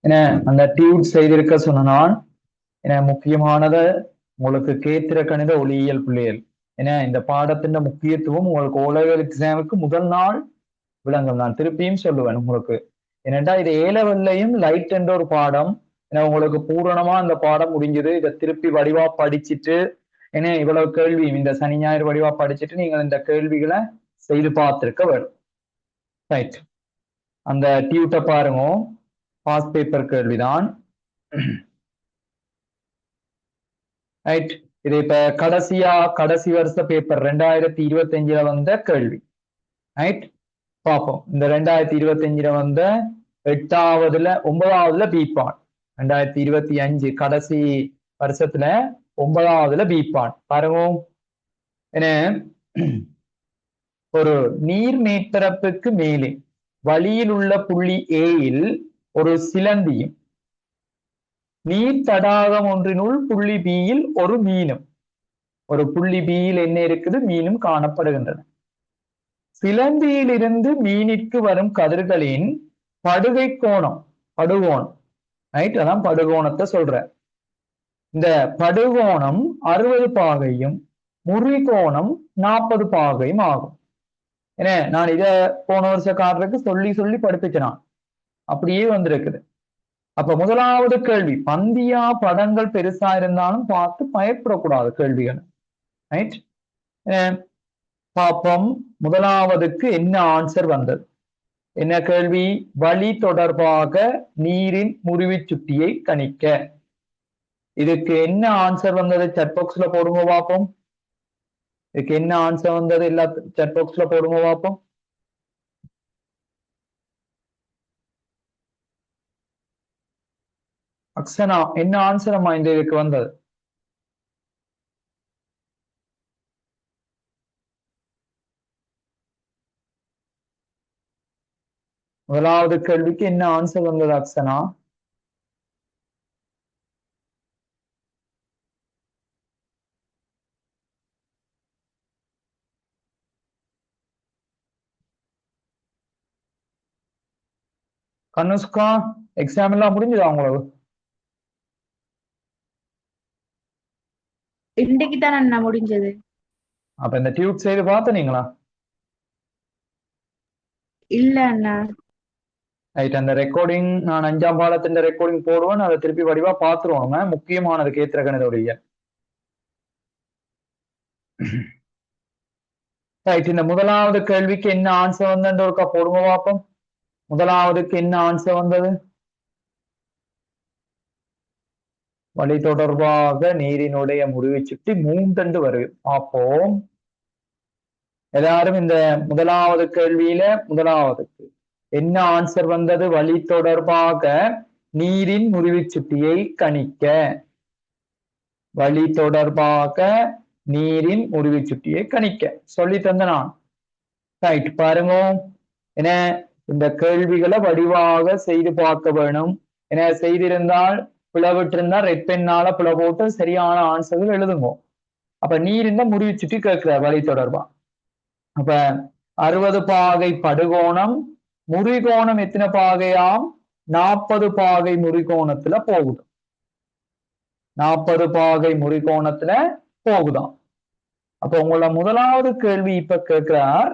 என்ன அந்த டியூட் செய்திருக்க சொன்னால் என்ன முக்கியமானத உங்களுக்கு கேத்திர கணித ஒளியியல் பிள்ளைகள். ஏன்னா இந்த பாடத்தின் முக்கியத்துவம் உங்களுக்கு ஓலெவல் எக்ஸாமுக்கு முதல் நாள் விளங்கும். நான் திருப்பியும் சொல்லுவேன் உங்களுக்கு. ஏனென்றா இது ஏலவல்லையும் லைட் என்ற ஒரு பாடம். ஏன்னா உங்களுக்கு பூரணமா அந்த பாடம் முடிஞ்சது. இதை திருப்பி வடிவா படிச்சுட்டு ஏன்னா இவ்வளவு கேள்வியும் இந்த சனி ஞாயிறு வடிவா படிச்சுட்டு நீங்கள் இந்த கேள்விகளை செய்து பார்த்திருக்க வேண்டும். ரைட், அந்த டியூட்டை பாருங்க, பாஸ் பேப்பர் கேள்விதான். ரைட், இது இப்ப கடைசி வருஷ பேப்பர் 2025 வந்த கேள்வி. ரைட், பார்ப்போம். இந்த 2025 வந்த 9வதுல பிபான், 2025 கடைசி வருஷத்துல 9வதுல பிபான் பாருங்க. என்ன, ஒரு நீர் மேற்பரப்புக்கு மேலே வழியில் உள்ள புள்ளி ஏயில் ஒரு சிலந்தியும் நீர் தடாகம் ஒன்றினுள் புள்ளி பியில் ஒரு மீனும். ஒரு புள்ளி பியில் என்ன இருக்குது? மீனும் காணப்படுகின்றன. சிலந்தியிலிருந்து மீனிற்கு வரும் கதிர்களின் படுகை கோணம், படுகோணம், ரைட், அதான் படுகோணத்தை சொல்ற. இந்த படுகோணம் 60 பாகையும் முறிகோணம் 40 பாகையும் ஆகும். என்ன, நான் இத போன வருஷ காட்டுறதுக்கு சொல்லி படிப்பிச்சேன், அப்படியே வந்திருக்குது. அப்ப முதலாவது கேள்வி, பந்தியா படங்கள் பெருசா இருந்தாலும் பார்த்து பயப்படக்கூடாது கேள்விகள். ரைட், பாப்போம். முதலாவதுக்கு என்ன ஆன்சர் வந்தது? என்ன கேள்வி? வழி தொடர்பாக நீரின் முறிவு சுட்டியை கணிக்க. இதுக்கு என்ன ஆன்சர் வந்தது? சாட் பாக்ஸ்ல போடுங்க பார்ப்போம். இதுக்கு என்ன ஆன்சர் வந்தது? எல்லா சாட் பாக்ஸ்ல போடுங்க பார்ப்போம். அக்ஷனா, என்ன ஆன்சர் அம்மா இந்த இதுக்கு வந்தது? முதலாவது கேள்விக்கு என்ன ஆன்சர் வந்தது அக்ஷனா? கனுஷ்கா, எக்ஸாம் எல்லாம் முடிஞ்சுதா உங்களுக்கு? இன்னைக்கு தான் அண்ணா முடிஞ்சது. அப்ப இந்த டியூட் செய்து பார்த்தனீங்களா? இல்ல அண்ணா. ரைட், அந்த ரெக்கார்டிங் நான் 5ஆம் பாடத்தின் ரெக்கார்டிங் போடுவேன். அதை திருப்பி வடிவா பார்த்துருவாங்க. முக்கியமானது கேத்திர கணிதோடைய. ரைட், இந்த முதலாவது கேள்விக்கு என்ன ஆன்சர் வந்தது ஒருக்கா போடுங்க பார்ப்போம். முதலாவதுக்கு என்ன ஆன்சர் வந்தது? வழி தொடர்பாக நீரினுடைய முறிவை சுற்றி 3 வருது. பார்ப்போம். எல்லாரும் இந்த முதலாவது கேள்வியில முதலாவதுக்கு என்ன ஆன்சர் வந்தது? வழி தொடர்பாக நீரின் முறிவு சுட்டியை கணிக்க. வழி தொடர்பாக நீரின் முறிவு சுட்டியை கணிக்க சொல்லி தந்த நான். ரைட், பாருங்க. என்ன, இந்த கேள்விகளை வடிவாக செய்து பார்க்க வேணும். என்ன செய்திருந்தால் பிளவிட்டு இருந்தா ரெட் பெண்ணால பிள போட்டு சரியான ஆன்சர்கள் எழுதுங்க. அப்ப நீர் இந்த முறிவு சுட்டி கேட்கிறார் வழி தொடர்பா. அப்ப 60 பாகை படுகோணம், முறிகோணம் எத்தனை பாகையாம்? 40 பாகை முறிகோணத்துல போகுது. 40 பாகை முறிகோணத்துல போகுதாம். அப்ப உங்களோட முதலாவது கேள்வி இப்ப கேட்கிறார்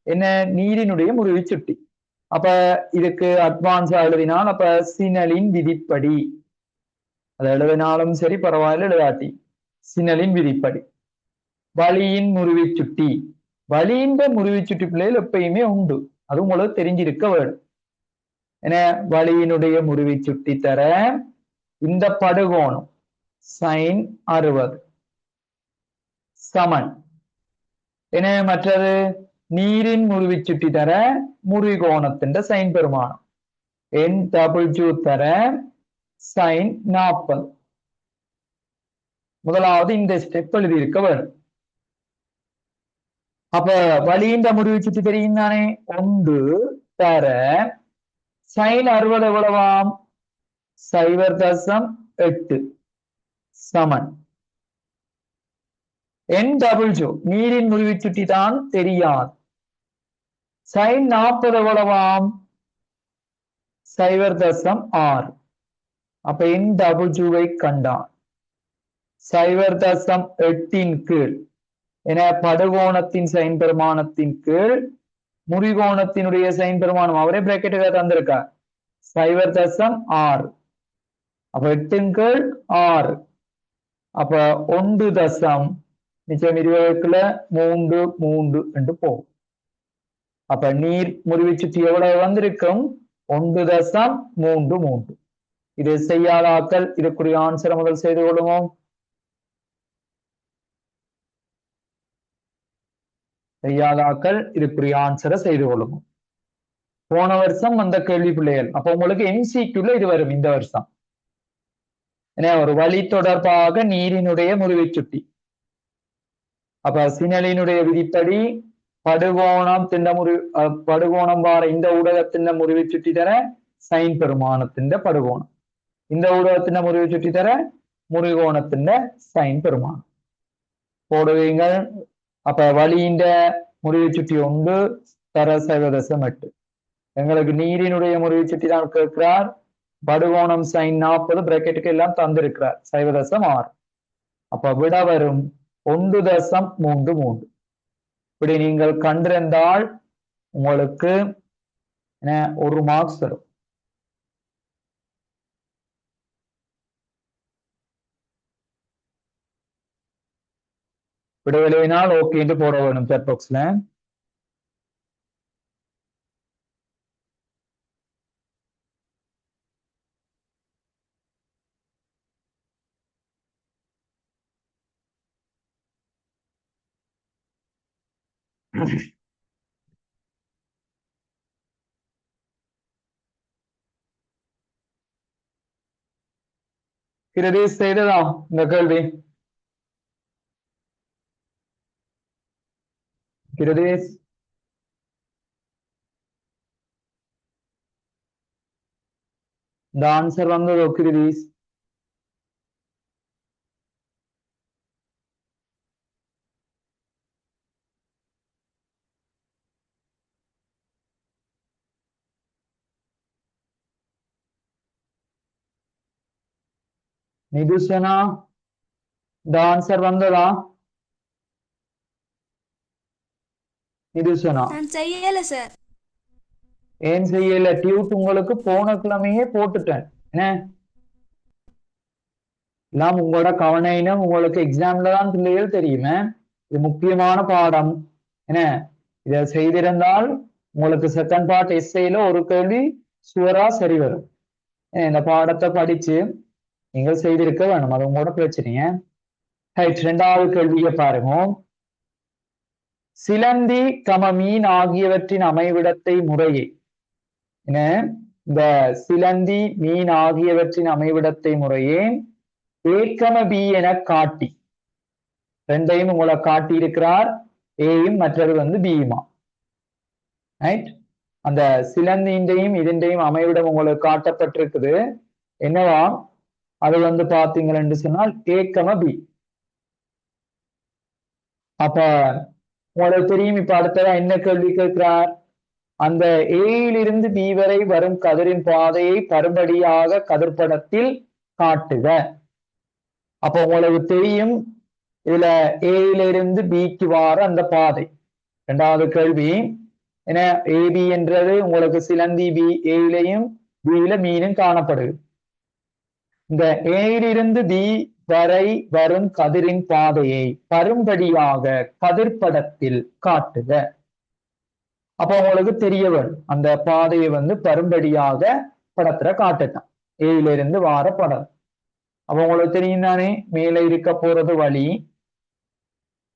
என்ன? நீரினுடைய முறிவு சுட்டி. அப்ப இதுக்கு அட்வான்ஸா எழுதினால் அப்ப சினலின் விதிப்படி, அதை எழுதினாலும் சரி பரவாயில்ல, எழுதாட்டி சினலின் விதிப்படி வழியின் முறிவு சுட்டி. வழியின் முறிவு சுட்டி பிள்ளைகள் எப்பயுமே உண்டு, அது உங்களுக்கு தெரிஞ்சிருக்க வேண்டும். என்ன, வழியினுடைய முறிவு சுட்டி தர இந்த படுகோணம் sin 60 சமன் என்ன? மற்றது நீரின் முறிவு சுட்டி தர முறிகோணத்தின் சைன் பெருமானம் NW தர sin 40. முதலாவது இந்த ஸ்டெப் எழுதி இருக்க வேண்டும். அப்ப வழியின் முறிவு சுட்டி தெரியும் தானே? 1 தர sin 60 எவ்வளவாம்? 0.8 சமன் NW நீரின் முறிவு சுட்டி தான் தெரியாது. sin 40 எவ்வளவாம்? 0.6. அப்ப NW கண்டான் 0.8 கீழ் என படுகோணத்தின் சைன் பெருமானத்தின் கீழ் முறிகோணத்தினுடைய சைன் பெருமானம் அவரே பிராக்கெட்டுக்கு தந்திருக்கார் 0.6. அப்ப 8 கீழ் 6. அப்ப 1 தசம் நிச்சயம் 20க்குள்ள 3 3 என்று போகும். அப்ப நீர் முறிவு சுற்றி எவ்வளவு வந்திருக்கும் 1.33. இது செய்யாத ஆக்கள் இதுக்குரிய ஆன்சரை முதல் செய்து கொள்ளுவோம். செய்யாத ஆக்கள் இதுக்குரிய ஆன்சரை செய்து கொள்ளுவோம். போன வருஷம் வந்த கேள்வி பிள்ளைகள் அப்ப உங்களுக்கு MCQல இது வரும் இந்த வருஷம். ஏன்னா ஒரு வழி தொடர்பாக நீரினுடைய முறிவு சுட்டி. அப்ப சினலினுடைய விதிப்படி படுகோணம் படுகோணம் வார இந்த ஊடகத்தின் முறிவு சுட்டி தர சைன் பெருமானத்தின் படுகோணம் இந்த ஊடகத்தின் முறிவு சுட்டி தர முறிகோணத்தின் சைன் பெருமானம் போடுவீங்கள். அப்ப வழியின் முறிவு சுட்டி 1 தர 0.8. எங்களுக்கு நீரினுடைய முறிவு சுட்டி தான் கேட்கிறார். படுகோணம் சைன் 40 பிராக்கெட்டுக்கு எல்லாம் தந்திருக்கிறார் 0.6. அப்ப விட வரும் 1.33. இப்படி நீங்கள் கண்டிருந்தால் உங்களுக்கு ஒரு மார்க்ஸ் வரும். விடவில்லைனால் ஓகே என்று போட வேணும் சாட் பாக்ஸ்ல. கிருதீஷ் செய்ததா இந்த கேள்வி? கிருதீஷ் இந்த ஆன்சர் வந்ததோ கிருதீஷ்? நிதுஷனா இந்த ஆன்சர் வந்ததா? நிதுஷனா நான் செய்யல சார். ஏன் செய்யல? டியூட் உங்களுக்கு போன கிழமையே போட்டுட்டேன். என்ன எல்லாம் உங்களோட கவனம் உங்களுக்கு எக்ஸாம்ல தான் பிள்ளைகள் தெரியுமே. இது முக்கியமான பாடம். என்ன இதை செய்திருந்தால் உங்களுக்கு செகண்ட் பார்ட் எஸ்ஐல ஒரு கேள்வி சுவரா சரி வரும். இந்த பாடத்தை படிச்சு நீங்கள் செய்திருக்க வேணும். அது உங்களோட பிரச்சனைய. இரண்டாவது கேள்வியை பாருங்க. சிலந்தி மீன் ஆகியவற்றின் அமைவிடத்தை முறையே இந்த சிலந்தி மீன் ஆகியவற்றின் அமைவிடத்தை முறையே A, B என காட்டி ரெண்டையும் உங்களை காட்டி இருக்கிறார். ஏயும் மற்றது பியுமா. ரைட். அந்த சிலந்தின்றையும் இதன்றையும் அமைவிடம் உங்களுக்கு காட்டப்பட்டிருக்குது. என்னவா அது பாத்தீங்கன்னு சொன்னால் A, B. அப்ப உங்களுக்கு தெரியும். இப்ப அடுத்ததா என்ன கேள்வி கேட்கிறார்? அந்த ஏயிலிருந்து பி வரை வரும் கதிரின் பாதையை பரும்படியாக கதிர்படத்தில் காட்டுக. அப்ப உங்களுக்கு தெரியும் இதுல ஏயிலிருந்து பிக்கு வார அந்த பாதை. இரண்டாவது கேள்வி என்ன ஏபி என்றது உங்களுக்கு சிலந்தி பி ஏயிலையும் பியில மீனும் காணப்படுது. இந்த ஏயிலிருந்து பி வரை வரும் கதிரின் பாதையை பரும்படியாக கதிர்படத்தில் காட்டுக. அப்ப உங்களுக்கு தெரிய வரும் அந்த பாதையை பரும்படியாக படத்துல காட்டுதான். ஏயிலிருந்து வார படம். அப்ப உங்களுக்கு தெரியும் தானே, மேலே இருக்க போறது வழி,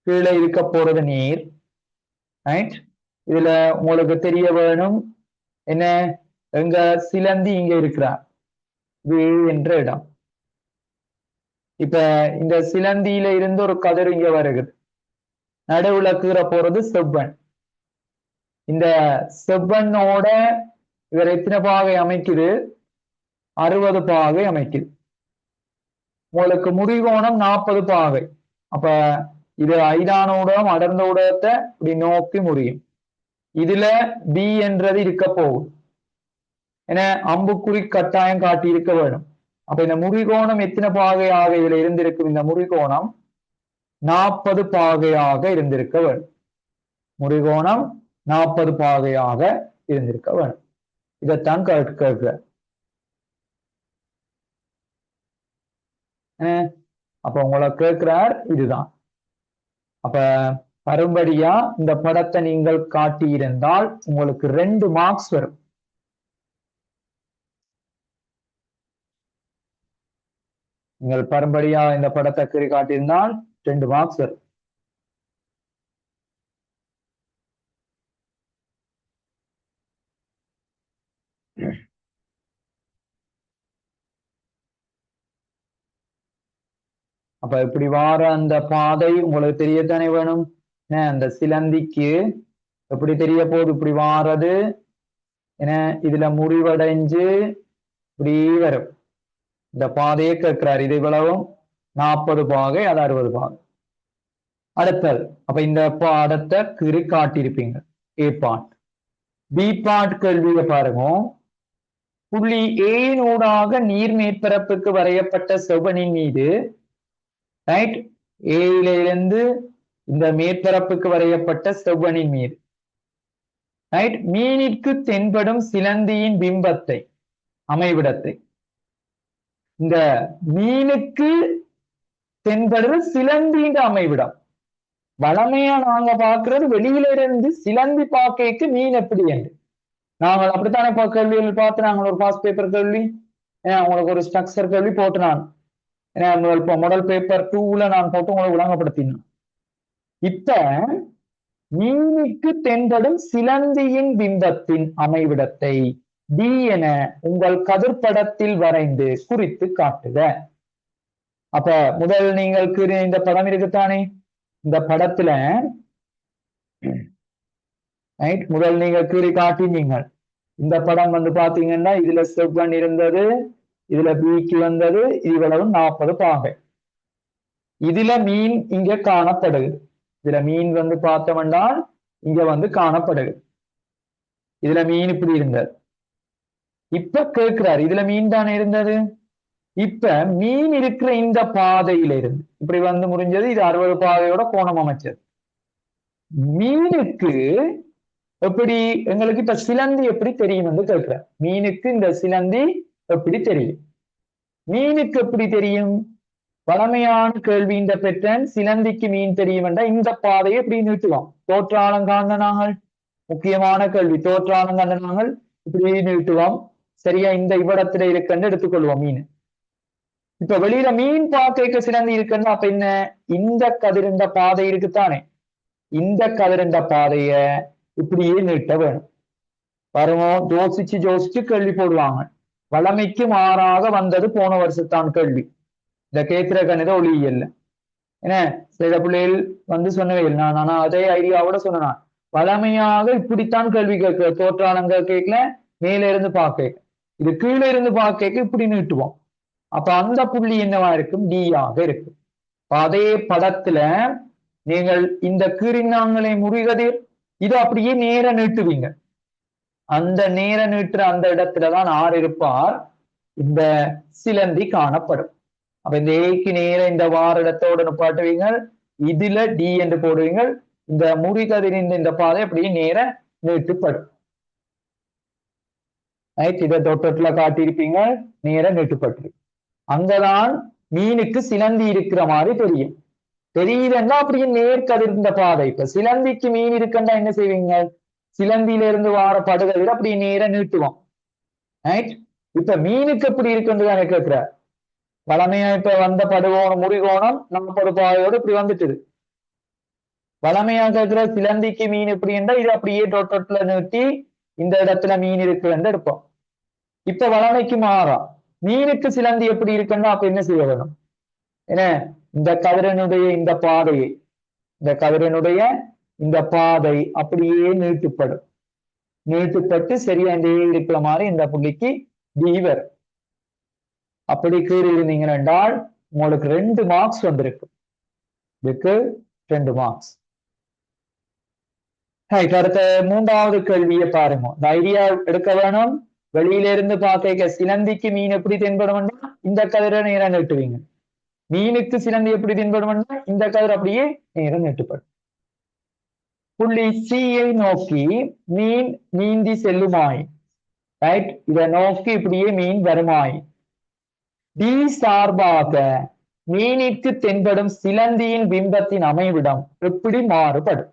கீழே இருக்க போறது நீர். ரைட். இதுல உங்களுக்கு தெரிய வேணும் என்ன, எங்க சிலந்தி இங்க இருக்கிறார் வே என்ற இடம். இப்ப இந்த சிலந்தியில இருந்து ஒரு கதிர் இங்க வருகுது. நடுவுல கீழே போறது செவ்வன். இந்த செவ்வனோட இவர் எத்தனை பாகை அமைக்குது? 60 பாகை அமைக்குது. உங்களுக்கு முறிகோணம் 40 பாகை. அப்ப இது ஐதான ஊடகம் அடர்ந்த ஊடகத்தை இப்படி நோக்கி முறியும். இதுல பி என்றது இருக்க போகும். என அம்புக்குறி கட்டாயம் காட்டி இருக்க வேண்டும். அப்ப இந்த முறிகோணம் எத்தனை பாகையாக இதுல இருந்திருக்கும்? இந்த முறிகோணம் 40 பாகையாக இருந்திருக்க வேண்டும். முறிகோணம் 40 பாகையாக இருந்திருக்க வேண்டும். இதைத்தான் கேட்க. அப்ப உங்களை கேட்கிறார் இதுதான். அப்ப மறுபடியா இந்த படத்தை நீங்கள் காட்டியிருந்தால் உங்களுக்கு 2 மார்க்ஸ் வரும். நீங்கள் பரம்படியா இந்த படத்தை கீறி காட்டியிருந்தால் 2 மார்க்ஸ் வரும். அப்ப இப்படி வார அந்த பாதை உங்களுக்கு தெரியத்தானே வேணும். அந்த சிலந்திக்கு எப்படி தெரிய போகுது? இப்படி வாரது ஏன்னா இதுல முறிவடைஞ்சு இப்படி வரும். இந்த பாதையை கேட்கிறார். இது இவ்வளவும் 40 பாகை, அது 60 பாகை. அடுத்தது அப்ப இந்த பாடத்தை கீறி காட்டியிருப்பீங்க. ஏ பார்ட். பி பார்ட் கேள்வியை பாருங்க. புள்ளி ஏனூடாக நீர் மேற்பரப்புக்கு வரையப்பட்ட செவ்வனின் மீது ரைட் ஏயிலிருந்து இந்த மேற்பரப்புக்கு வரையப்பட்ட செவ்வனின் மீது ரைட் மீனிற்கு தென்படும் சிலந்தியின் பிம்பத்தை அமைவிடத்தை. இந்த மீனுக்கு தென்படுற சிலந்தியின் அமைவிடம். வளமையா நாங்க பாக்குறது வெளியில இருந்து சிலந்தி பாக்கைக்கு மீன் எப்படி என்று நாங்கள் அப்படித்தானே கேள்விகள் பார்த்து நாங்கள் ஒரு பாஸ் பேப்பர் கேள்வி உங்களுக்கு ஒரு ஸ்ட்ரக்சர் கேள்வி போட்டு நான் மாடல் பேப்பர் 2ல நான் போட்டு உங்களை விளங்கப்படுத்தினேன். இப்ப மீனுக்கு தென்படும் சிலந்தியின் பிம்பத்தின் அமைவிடத்தை டி என உங்கள் கதிர்படத்தில் வரைந்து குறித்து காட்டுக. அப்ப முதல் நீங்கள் இந்த படம் இருக்குத்தானே, இந்த படத்துல முதல் நீங்க கீறி காட்டினீங்க. இந்த படம் வந்து பாத்தீங்கன்னா இதுல செவ்வன் இருந்தது, இதுல பிக்கு வந்தது, இவ்வளவு 40 பாகை. இதுல மீன் இங்க காணப்படுது. இதுல மீன் வந்து பார்த்தோம்னால் இங்க வந்து காணப்படுது. இதுல மீன் இப்படி இருந்தது. இப்ப கேட்கிறாரு இதுல மீன் தானே இருந்தது. இப்ப மீன் இருக்கிற இந்த பாதையில இருந்து இப்படி வந்து முடிஞ்சது. இது 60 பாதையோட கோணம் அமைச்சது. மீனுக்கு எப்படி எங்களுக்கு இப்ப சிலந்தி எப்படி தெரியும் என்று கேட்கிறார். மீனுக்கு இந்த சிலந்தி எப்படி தெரியும்? மீனுக்கு எப்படி தெரியும்? வளமையான கேள்வி. இந்த பெற்றன் சிலந்திக்கு மீன் தெரியும் என்ற இந்த பாதையை எப்படி நீட்டுவோம்? தோற்றாலம் காண்ட நாங்கள் முக்கியமான கேள்வி. தோற்றாலம் காண்ட நாங்கள் இப்படி நீட்டுவோம். சரியா? இந்த இவ்விடத்துல இருக்குன்னு எடுத்துக்கொள்வோம் மீன். இப்ப வெளியில மீன் பார்க்க சிலந்தி இருக்குன்னு அப்ப என்ன? இந்த கதிர்ந்த பாதை இருக்குத்தானே, இந்த கதிர்ந்த பாதைய இப்படியே நீட்ட வேணும். வருவோம் யோசிச்சு கேள்வி போடுவாங்க. வளமைக்கு மாறாக வந்தது போன வருஷத்தான் கேள்வி. இந்த கேத்திர கணித ஒளியியல்ல என்ன சில பிள்ளைகள் வந்து சொன்னவே இல்லை. ஆனா அதே ஐடியாவோட சொன்னான். வளமையாக இப்படித்தான் கேள்வி கேட்க. தோற்றாலங்க கேட்கல, மேல இருந்து பார்க்க, இது கீழே இருந்து பார்க்க இப்படி நீட்டுவோம். அப்ப அந்த புள்ளி என்னவா இருக்கும்? டி ஆக இருக்கும். அதே படத்துல நீங்கள் இந்த கீரினாங்களை முறிகதிர் இது அப்படியே நேர நீட்டுவீங்க. அந்த நேர நீட்டுற அந்த இடத்துலதான் ஆறு இருப்பார், இந்த சிலந்தி காணப்படும். அப்ப இந்த ஏக்கு நேர இந்த வார இடத்தோட நிப்பாட்டுவீங்க. இதுல டி என்று போடுவீங்க. இந்த முறிகதிரின் இந்த பாதை அப்படியே நேர நீட்டுப்படும். இதை தொட்டத்துல காட்டியிருப்பீங்க, நேர நீட்டுப்பட்டு. அங்கதான் மீனுக்கு சிலந்தி இருக்கிற மாதிரி தெரியும். தெரியுதுன்னா அப்படியே நேர்கதிர்ந்த பாதை. இப்ப சிலந்திக்கு மீன் இருக்குன்னா என்ன செய்வீங்க? சிலந்தியில இருந்து வார படுகதிர் அப்படியே நேர நீட்டுவோம். இப்ப மீனுக்கு எப்படி இருக்குன்னு கேட்கிற. வளமையா இப்ப வந்த படுகோணம் முறிகோணம் 40 பாதையோடு இப்படி வந்துட்டுது. வளமையா கேட்கிற சிலந்திக்கு மீன் எப்படி என்றா இது அப்படியே தொட்டத்துல நீட்டி இந்த இடத்துல மீன் இருக்குன்னு எடுப்போம். இப்ப வளமைக்கு மாறா மீனுக்கு சிலந்தி எப்படி இருக்குன்னா அப்ப என்ன செய்ய வேணும்? என்ன இந்த கதிரனுடைய இந்த பாதையை, இந்த கதிரனுடைய இந்த பாதை அப்படியே நீட்டுப்படும். நீட்டுப்பட்டு சரியா இந்த இருக்கிற மாதிரி இந்த புள்ளிக்கு தீவர் அப்படி கீறி இருந்தீங்க என்றால் உங்களுக்கு 2 மார்க்ஸ் வந்திருக்கு. இதுக்கு 2 மார்க்ஸ். அடுத்த 3வது கேள்வியை பாருங்க. இந்த ஐடியா எடுக்க வேணும். வெளியில இருந்து பார்க்க சிலந்திக்கு மீன் எப்படி தென்படும்னா இந்த கதிரை நேரம் நெட்டுவீங்க. மீனுக்கு சிலந்தி எப்படி தென்படும்னா இந்த கதிர் அப்படியே நேரம் நெட்டுப்படும். புள்ளி சியை நோக்கி மீன் நீந்தி செல்லுமாய், ரைட், இதை நோக்கி இப்படியே மீன் வருமாய் டி சார்பாக மீனிற்கு தென்படும் சிலந்தியின் பிம்பத்தின் அமைவிடம் எப்படி மாறுபடும்.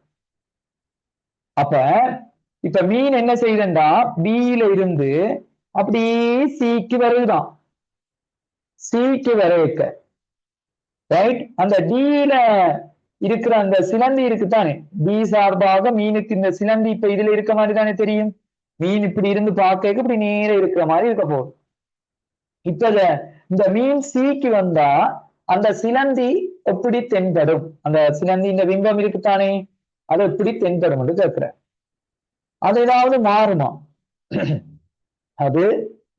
அப்ப இப்ப மீன் என்ன செய்யுதுண்டா பியில இருந்து அப்படியே சிக்கு வருதுதான், சிக்கு வர வைக்க, ரைட், அந்த டியில இருக்கிற அந்த சிலந்தி இருக்குத்தானே, டி சார்பாக மீனுக்கு இந்த சிலந்தி இப்ப இதுல இருக்க மாதிரி தானே தெரியும். மீன் இப்படி இருந்து பார்க்க இப்படி நேர இருக்கிற மாதிரி இருக்க போகுது. இப்ப இந்த மீன் சிக்கு வந்தா அந்த சிலந்தி எப்படி தென்படும், அந்த சிலந்தி இந்த பிம்பம் இருக்குத்தானே அது எப்படி தென்படும் என்று கேட்கிற. அது ஏதாவது மாறுமா? அது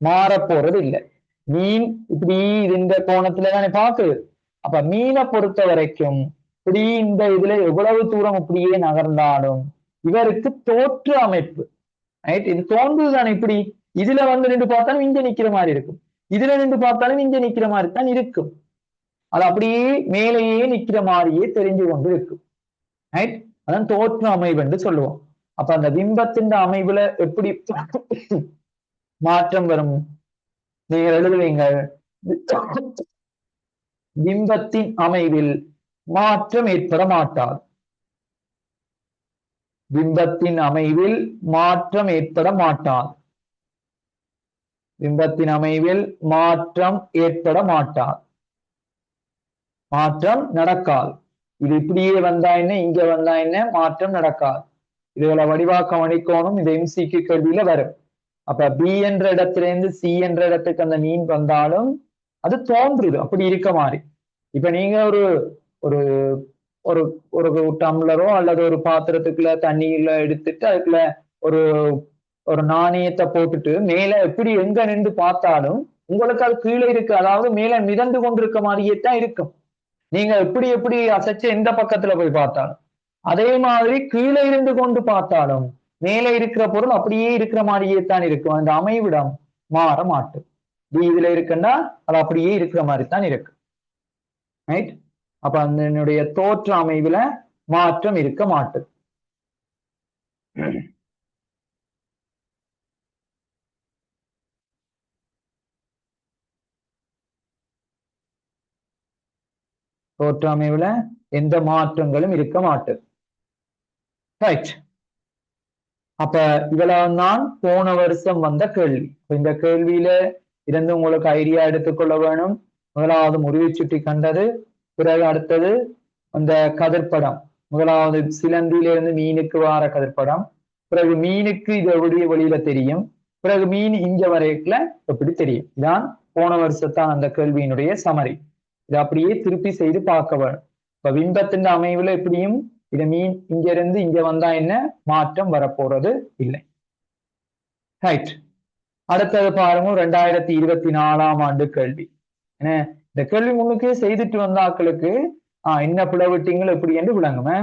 மாற போறது இல்லை. மீன் இப்படி இந்த கோணத்துல தானே பாக்குது. அப்ப மீனை பொறுத்த வரைக்கும் இப்படி இந்த இதுல எவ்வளவு தூரம் இப்படியே நகர்ந்தாலும் இவருக்கு தோற்று அமைப்பு, ரைட், இது தோன்றுதானே. இப்படி இதுல வந்து நின்று பார்த்தாலும் இங்க நிக்கிற மாதிரி இருக்கும், இதுல நின்று பார்த்தாலும் இங்க நிக்கிற மாதிரி தான் இருக்கும். அது அப்படியே மேலேயே நிக்கிற மாதிரியே தெரிஞ்சு கொண்டு இருக்கும், ரைட், அதான் தோற்று அமைவு என்று சொல்லுவோம். அப்ப அந்த பிம்பத்தின் அமைவுல எப்படி மாற்றம் வரும்? நீங்கள் எழுதுவீங்க, பிம்பத்தின் அமைவில் மாற்றம் ஏற்பட மாட்டாது. பிம்பத்தின் அமைவில் மாற்றம் ஏற்பட மாட்டாது. பிம்பத்தின் அமைவில் மாற்றம் ஏற்பட மாட்டாது, மாற்றம் நடக்காது. இது இப்படியே வந்தா என்ன, இங்க வந்தா என்ன, மாற்றம் நடக்காது. இதுல வடிவாக்கம் அணிக்கோணும், இது எம்சிக்கு கேள்வியில வரும். அப்ப பி என்ற இடத்துல இருந்து சி என்ற இடத்துக்கு அந்த மீன் வந்தாலும் அது தோன்றுது அப்படி இருக்க மாதிரி. இப்ப நீங்க ஒரு ஒரு ஒரு ஒரு டம்ளரோ அல்லது ஒரு பாத்திரத்துக்குள்ள தண்ணியில எடுத்துட்டு அதுக்குள்ள ஒரு ஒரு நாணயத்தை போட்டுட்டு மேல எப்படி எங்க நின்று பார்த்தாலும் உங்களுக்கு அது கீழே இருக்கு, அதாவது மேல மிதந்து கொண்டிருக்க மாதிரியே தான் இருக்கும். நீங்க எப்படி எப்படி அசைச்சு எந்த பக்கத்துல போய் பார்த்தாலும் அதே மாதிரி கீழே இருந்து கொண்டு பார்த்தாலும் மேலே இருக்கிற பொருள் அப்படியே இருக்கிற மாதிரியே தான் இருக்கும். அந்த அமைவிடம் மாற மாட்டும். இதுல இருக்குன்னா அது அப்படியே இருக்கிற மாதிரி தான் இருக்கு, ரைட். அப்ப அதனுடைய தோற்ற அமைவுல மாற்றம் இருக்க மாட்டுது. தோற்ற அமைவுல எந்த மாற்றங்களும் இருக்க மாட்டுது, ரைட். அப்ப இவ்வளவுதான் போன வருஷம் வந்த கேள்வி. இந்த கேள்வியில இருந்து உங்களுக்கு ஐடியா எடுத்துக்கொள்ள வேணும். முதலாவது முறிவு சுட்டி கண்டது, பிறகு அடுத்தது அந்த கதிர்படம், முதலாவது சிலந்தியிலிருந்து மீனுக்கு வார கதிர்படம், பிறகு மீனுக்கு இது எப்படி வெளியில தெரியும், பிறகு மீன் இங்க வரைக்குல எப்படி தெரியும். இதான் போன வருஷத்தான் அந்த கேள்வியினுடைய சமரி. இதை அப்படியே திருப்பி செய்து பார்க்க வேணும். இப்ப பிம்பத்தின் அமைவுல எப்படியும் இது மீன் இங்க இருந்து இங்க வந்தா என்ன மாற்றம் வரப்போறது இல்லை, ரைட். அடுத்தது பாருங்க 2024ஆம் ஆண்டு கேள்வி. என்ன இந்த கேள்வி முன்னுக்கே செய்துட்டு வந்த ஆக்களுக்கு என்ன பிளவிட்டிங்கள் எப்படி என்று விளங்குமே.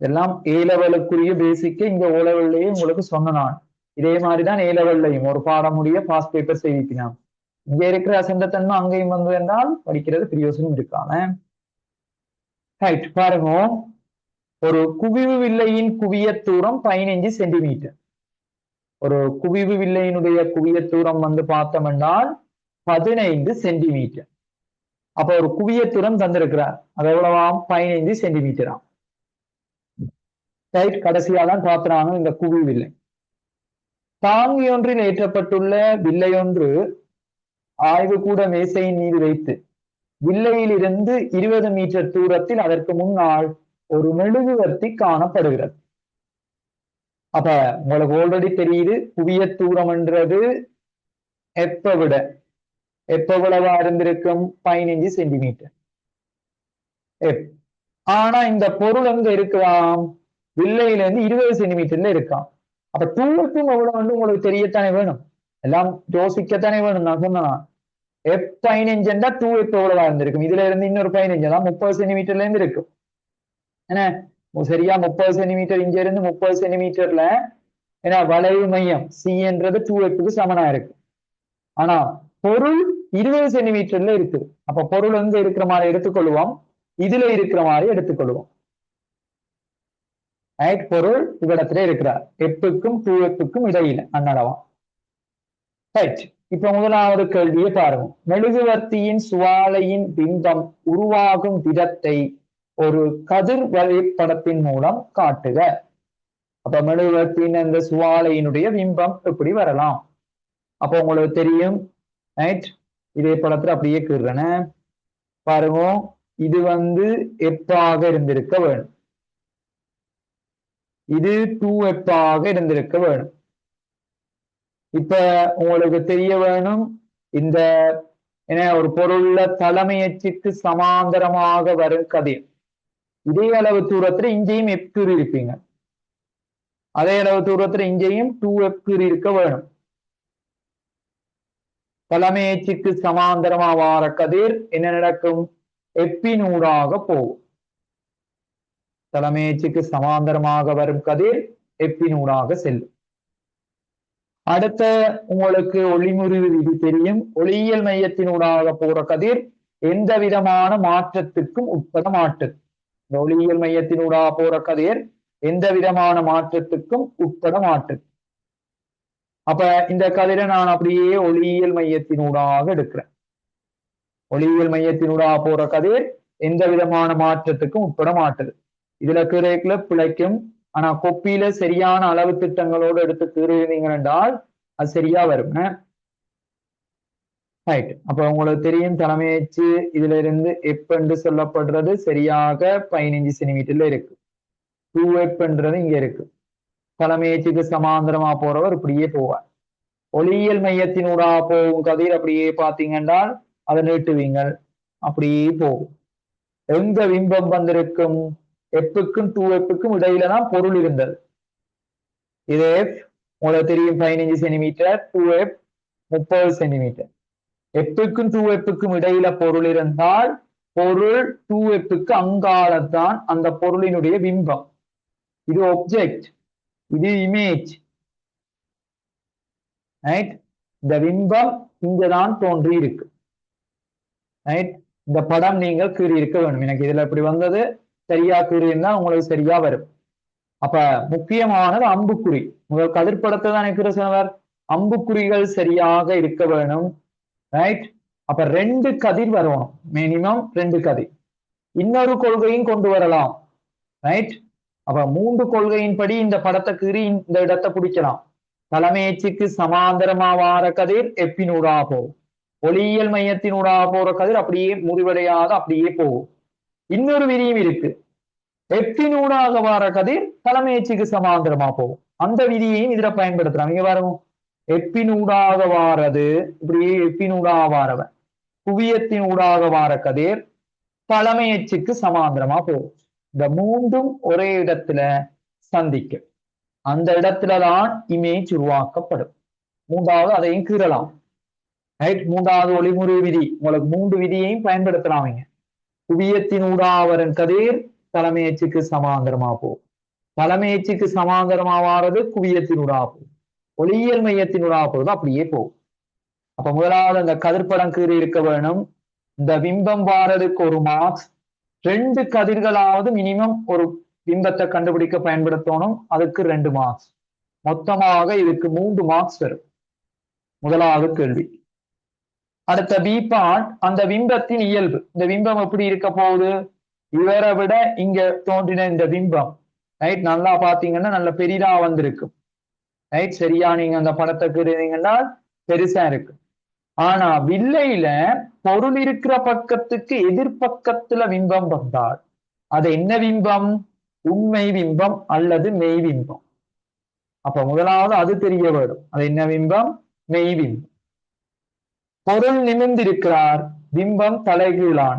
இதெல்லாம் ஏ லெவலுக்குரிய பேசிக்க இங்க ஓ லெவல்லையும் உங்களுக்கு சொன்ன நான். இதே மாதிரிதான் ஏ லெவல்லையும் ஒரு பாடமுடிய பாஸ் பேப்பர் செய்திக்கலாம். இங்க இருக்கிற அசந்தத்தன்மை அங்கேயும் வந்து என்றால் படிக்கிறது பிரயோசனம் இருக்காம, ரைட். பாருங்க, ஒரு குவிவு வில்லையின் குவிய தூரம் 15 சென்டிமீட்டர். ஒரு குவிவு வில்லையினுடைய குவிய தூரம் வந்து பார்த்தோம் என்றால் 15 சென்டிமீட்டர். அப்ப ஒரு குவிய தூரம் தந்திருக்கிறார், அது எவ்வளவாம் 15 சென்டிமீட்டராம், ரைட். கடைசியா தான் பார்க்கிறாங்க இந்த குவி வில்லை. தாங்கி ஒன்றில் ஏற்றப்பட்டுள்ள வில்லை ஒன்று ஆய்வு கூட மேசையின் மீது வைத்து வில்லையில் இருந்து 20 மீட்டர் தூரத்தில் அதற்கு முன்னால் ஒரு மெழுகுவர்த்தி காணப்படுகிறது. அப்ப உங்களுக்கு ஆல்ரெடி தெரியுது குவிய தூரம் என்றது எவ்வளவா இருந்திருக்கும் 15 சென்டிமீட்டர். ஆனா இந்த பொருள் எங்க இருக்கலாம், வில்லையில இருந்து 20 சென்டிமீட்டர்ல இருக்காம். அப்ப தூரத்தும் எவ்வளவு வந்து உங்களுக்கு தெரியத்தானே வேணும், எல்லாம் யோசிக்கத்தானே வேணும். நான் சொன்னா F15 டூ எப்ப எவ்வளவா இருந்திருக்கும், இதுல இருந்து இன்னொரு 15 தான் 30 சென்டிமீட்டர்ல இருந்து இருக்கும். என்ன சரியா 30 சென்டிமீட்டர் இங்க இருந்து 30 சென்டிமீட்டர்ல ஏன்னா வளைவு மையம் சி என்றது 2f சமனா இருக்கு. ஆனா பொருள் 20 சென்டிமீட்டர்ல இருக்கு. அப்ப பொருள் எங்க இருக்கிற மாதிரி எடுத்துக்கொள்வோம், இதுல இருக்கிற மாதிரி எடுத்துக்கொள்வோம். பொருள் இவ்விடத்துல இருக்கிறார், எப்புக்கும் 2f இடையில அன்னளவா. ரைட். இப்ப முதலாவது கேள்வியை பாருங்க. மெழுகுவர்த்தியின் சுவாலையின் பிம்பம் உருவாகும் விதத்தை ஒரு கதிர் வரைபடத்தின் மூலம் காட்டுக. அப்ப மெழுகுவர்த்தியின் அந்த சுவாலையினுடைய பிம்பம் எப்படி வரலாம்? அப்ப உங்களுக்கு தெரியும், ரைட், இதே படத்துல அப்படியே கீறன பாருங்க. இது எப்பாக இருந்திருக்க வேணும், இது 2f இருந்திருக்க வேணும். இப்ப உங்களுக்கு தெரிய வேணும், இந்த என்ன ஒரு பொருள்ல தலைமை அச்சுக்கு சமாந்தரமாக வரும் கதிர் இதே அளவு தூரத்துல இங்கேயும் f இருப்பீங்க, அதே அளவு தூரத்துல இங்கேயும் 2f இருக்க வேணும். தலைமை அச்சுக்கு சமாந்தரமா வார கதிர் என்ன நடக்கும்? எப்பினூடாக போகும். தலைமை அச்சுக்கு சமாந்தரமாக வரும் கதிர் எப்பினூடாக செல்லும். அடுத்த உங்களுக்கு ஒளிமுறிவு விதி தெரியும். ஒளியியல் மையத்தினூடாக போற கதிர் எந்த விதமான மாற்றத்துக்கும் உட்பட மாட்டது. இந்த ஒளியியல் மையத்தினூடாக போற கதிர் எந்த விதமான மாற்றத்துக்கும் உட்பட மாட்டது. அப்ப இந்த கதிரை நான் அப்படியே ஒளியியல் மையத்தினூடாக எடுக்கிறேன். ஒளியியல் மையத்தினூடாக போற கதிர் எந்த விதமான மாற்றத்துக்கும் உட்பட மாட்டது. இதுல கீரைக்குள்ள பிழைக்கும், ஆனா கொப்பியில சரியான அளவு திட்டங்களோடு எடுத்து கீறுவீங்க என்றால் அது சரியா வரும். ரைட். அப்ப உங்களுக்கு தெரியும், தலைமையச்சு இதுல இருந்து எப் என்று சொல்லப்படுறது சரியாக 15 சென்டிமீட்டர்ல இருக்கு. 2f இங்க இருக்கு. தலைமையச்சுக்கு சமாந்தரமா போறவர் இப்படியே போவார். ஒளியியல் மையத்தினூடாக போகும் கதிர் அப்படியே பாத்தீங்கன்னா அதை நீட்டுவீங்க, அப்படியே போகும். எங்க பிம்பம் வந்திருக்கும்? எப்புக்கும் 2f இடையில தான் பொருள் இருந்தது. இது f உங்களுக்கு தெரியும் 15 சென்டிமீட்டர், 2f 30 சென்டிமீட்டர். எப்புக்கும் 2f இடையில பொருள் இருந்தால் பொருள் 2f அங்காளத்தான் அந்த பொருளினுடைய பிம்பம். இது ஒப்ஜெக்ட், இது இமேஜ். ரைட். இந்த பிம்பம் இங்கதான் தோன்றி இருக்கு. ரைட். இந்த படம் நீங்கள் கீறி இருக்க வேண்டும். எனக்கு இதுல இப்படி வந்தது, சரியா கீறினா உங்களுக்கு சரியா வரும். அப்ப முக்கியமானது அம்புக்குறி. முதல் கதிர்படத்தை தான் எனக்கு சொன்னவர், அம்புக்குறிகள் சரியாக இருக்க வேணும். ரைட். அப்ப 2 கதிர் வரணும், மினிமம் 2 கதிர். இன்னொரு கொள்கையும் கொண்டு வரலாம். ரைட். அப்ப 3 கொள்கையின்படி இந்த படத்தை கீறி இந்த இடத்தை பிடிக்கலாம். தலைமையச்சுக்கு சமாந்தரமா வார கதிர் எப்பினூடாக போகும். ஒளியியல் மையத்தினூடாக போற கதிர் அப்படியே முறிவடையாத அப்படியே போகும். இன்னொரு விதியும் இருக்கு, எப்பினூடாக வார கதிர் தலைமையச்சுக்கு சமாந்தரமா போகும். அந்த விதியையும் இதுல பயன்படுத்தலாம். இங்க பாருங்க, எப்பினூடாக வாரது இப்படியே எப்பினூடாக வாரவன் குவியத்தினூடாக வார கதிர் தலைமையச்சுக்கு சமாந்தரமா போகும். இந்த 3ம் ஒரே இடத்துல சந்திக்கும். அந்த இடத்துலதான் இமேஜ் உருவாக்கப்படும். 3வது அதையும் கீறலாம். ரைட். 3வது ஒளிமுறை விதி. உங்களுக்கு 3 விதியையும் பயன்படுத்தலாம். குவியத்தினூடாக வரும் கதிர் தலைமையச்சுக்கு சமாந்தரமா போகும். தலைமையச்சுக்கு சமாந்தரமா வாரது குவியத்தினூடாக போகும். ஒளியியல் மையத்தினூடாக போகுது அப்படியே போகும். அப்ப முதலாவது அந்த கதிர்படம் கீறி இருக்க வேணும். இந்த பிம்பம் வாரதுக்கு 1 மார்க்ஸ். 2 கதிர்களாவது மினிமம் ஒரு பிம்பத்தை கண்டுபிடிக்க பயன்படுத்தணும், அதுக்கு 2 மார்க்ஸ். மொத்தமாக இதுக்கு 3 மார்க்ஸ் வரும். முதலாவது கேள்வி. அடுத்த பி பார்ட், அந்த பிம்பத்தின் இயல்பு. இந்த பிம்பம் எப்படி இருக்க போகுது? இவரை விட இங்க தோன்றின இந்த பிம்பம் ரைட் நல்லா பாத்தீங்கன்னா நல்ல பெரிதா வந்திருக்கு. ரைட். சரியா நீங்க அந்த படத்தை கீறீங்கன்னா பெருசா இருக்கு. ஆனா வில்லையில பொருள் இருக்கிற பக்கத்துக்கு எதிர்பக்கத்துல பிம்பம் வந்தால் அது என்ன பிம்பம்? உண்மை பிம்பம் அல்லது மெய் பிம்பம். அப்ப முதலாவது அது தெரிய வேண்டும். அது என்ன பிம்பம்? மெய் பிம்பம். பொருள் நிமிர்ந்திருக்கிறார், பிம்பம் தலைகீழான.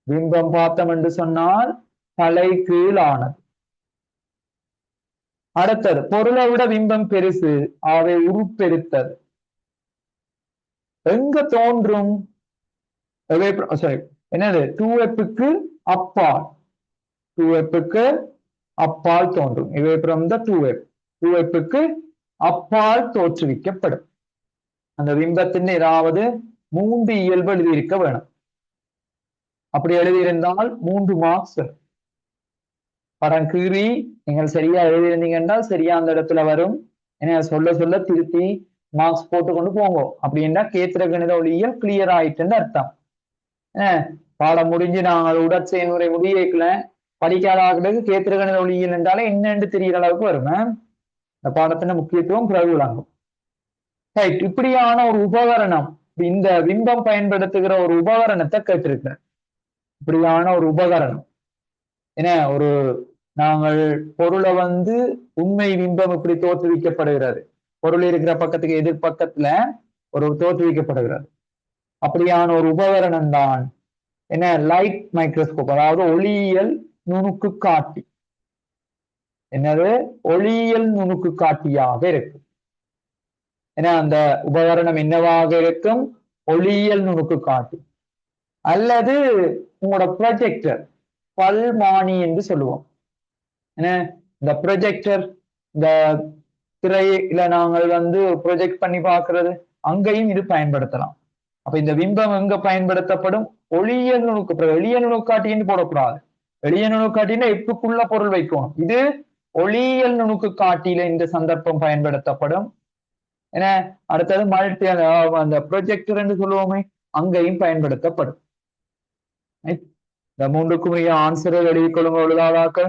பிம்பம் பார்த்தோம் என்று சொன்னால் தலைகீழானது. அடுத்தது பொருளை விட பிம்பம் பெருசு, அவை உருப்பெருத்தது. எங்க தோன்றும்? என்னது? 2f அப்பால். 2f அப்பால் தோன்றும். இவை from the 2f. குவைப்புக்கு அப்பால் தோற்றுவிக்கப்படும். அந்த பிம்பத்தின் ஏதாவது 3 இயல்பு எழுதியிருக்க வேணும். அப்படி எழுதியிருந்தால் 3 மார்க்ஸ். படம் கீறி நீங்கள் சரியா எழுதியிருந்தீங்கன்னா சரியா அந்த இடத்துல வரும். ஏன்னா சொல்ல சொல்ல திருத்தி மார்க்ஸ் போட்டு கொண்டு போங்க. அப்படின்னா கேத்திர கணித ஒளியியல் கிளியர் ஆயிட்டுன்னு அர்த்தம். பாடம் முடிஞ்சு நாங்கள் உடற்செயல்முறை முடியல படிக்காத ஆகிறது கேத்திர கணித ஒளியியல் என்றாலே என்னன்னு தெரியற அளவுக்கு வரும். இந்த பாடத்தின் முக்கியத்துவம் பிறகு விளங்கும். ரைட், இப்படியான ஒரு உபகரணம், இந்த பிம்பம் பயன்படுத்துகிற ஒரு உபகரணத்தை கேட்டிருக்கிறேன். இப்படியான ஒரு உபகரணம் என்ன, ஒரு நாங்கள் பொருளை வந்து உண்மை பிம்பம் இப்படி தோற்றுவிக்கப்படுகிறது. பொருள் இருக்கிற பக்கத்துக்கு எதிர்பக்கத்துல ஒரு தோற்றுவிக்கப்படுகிறது. அப்படியான ஒரு உபகரணம் தான் என்ன, லைட் மைக்ரோஸ்கோப், அதாவது ஒளியியல் நுணுக்கு காட்டி. என்னது, ஒளியியல் நுணுக்கு காட்டியாக இருக்கு. ஏன்னா அந்த உபகரணம் என்னவாக இருக்கும், ஒளியியல் நுணுக்கு காட்டி. அல்லது உங்களோட ப்ரொஜெக்டர், பல்மானி என்று சொல்லுவோம். என்ன, இந்த ப்ரொஜெக்டர், இந்த திரையில நாங்கள் வந்து ப்ரொஜெக்ட் பண்ணி பார்க்கிறது, அங்கேயும் இது பயன்படுத்தலாம். அப்ப இந்த பிம்பம் எங்க பயன்படுத்தப்படும், ஒளியியல் நுணுக்கு. வெளிய நுணுக்காட்டின்னு போடக்கூடாது. வெளிய நுணுக்காட்டின்னா எப்புக்குள்ள பொருள் வைக்கணும். இது ஒளியியல் நுணுக்கு காட்டியில இந்த சந்தர்ப்பம் பயன்படுத்தப்படும். ஏன்னா அடுத்தது மல்டி, அந்த ப்ரொஜெக்டர் என்று சொல்லுவோமே, அங்கேயும் பயன்படுத்தப்படும். இந்த 3க்கும் ஆன்சரை எழுதி கொள்ளுங்க ஒழுங்காக.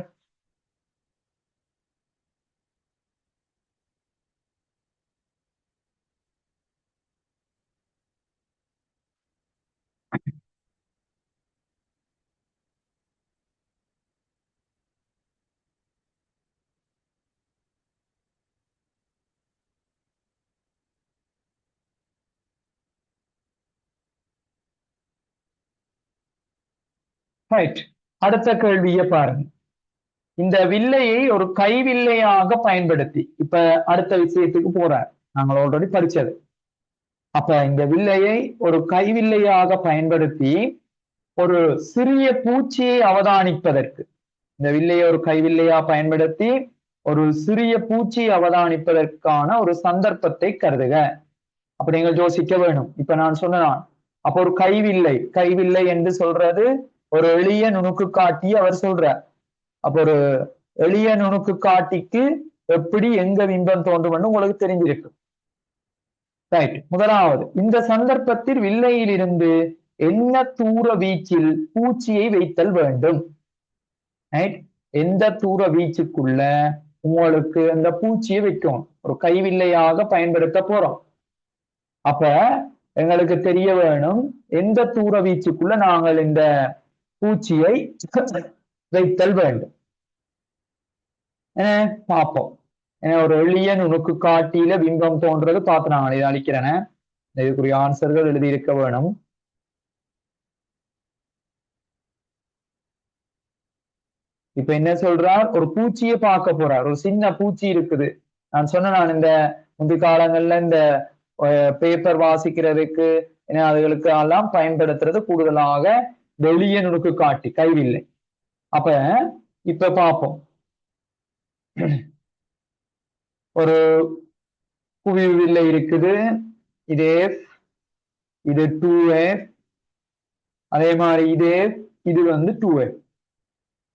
ரைட், அடுத்த கேள்வியை பாருங்க. இந்த வில்லையை ஒரு கைவில்லையாக பயன்படுத்தி, இப்ப அடுத்த விஷயத்துக்கு போறார், நாங்கள் ஆல்ரெடி படிச்சது. அப்ப இந்த வில்லையை ஒரு கைவில்லையாக பயன்படுத்தி ஒரு சிறிய பூச்சியை அவதானிப்பதற்கு, இந்த வில்லையை ஒரு கைவில்லையா பயன்படுத்தி ஒரு சிறிய பூச்சியை அவதானிப்பதற்கான ஒரு சந்தர்ப்பத்தை கருதுக. அப்ப நீங்கள் யோசிக்க வேணும். இப்ப நான் சொன்னான், அப்ப ஒரு கைவில்லை என்று சொல்றது ஒரு எளிய நுணுக்கு காட்டி அவர் சொல்றார். அப்ப ஒரு எளிய நுணுக்கு காட்டிக்கு எப்படி எங்க பிம்பம் தோன்றும்னு உங்களுக்கு தெரிஞ்சிருக்கு. ரைட், முதலாவது, இந்த சந்தர்ப்பத்தில் வில்லையில் இருந்து என்ன தூர வீச்சில் பூச்சியை வைத்தல் வேண்டும். ரைட், எந்த தூர வீச்சுக்குள்ள உங்களுக்கு அந்த பூச்சியை வைக்கும், ஒரு கைவில்லையாக பயன்படுத்த போறோம். அப்ப எங்களுக்கு தெரிய வேணும் எந்த தூர வீச்சுக்குள்ள நாங்கள் இந்த பூச்சியை வைத்தல் வேண்டும். பார்ப்போம். ஒரு எளிய நுணுக்கு காட்டியில பிம்பம் தோன்றது பார்த்து நான் இதை அளிக்கிறேன். இதுக்குரிய ஆன்சர்கள் எழுதியிருக்க வேணும். இப்ப என்ன சொல்றார், ஒரு பூச்சியை பார்க்க போறார். ஒரு சின்ன பூச்சி இருக்குது. நான் சொன்ன, நான் இந்த முந்தைய காலங்கள்ல இந்த பேப்பர் வாசிக்கிறதுக்கு அதுகளுக்கு எல்லாம் பயன்படுத்துறது கூடுதலாக வெளிய நுணுக்கு காட்டி, கைவில்லை. அப்ப இப்ப பார்ப்போம். ஒரு குவிவில்லை இருக்குது. இது இது 2F, அதே மாதிரி இது வந்து 2F.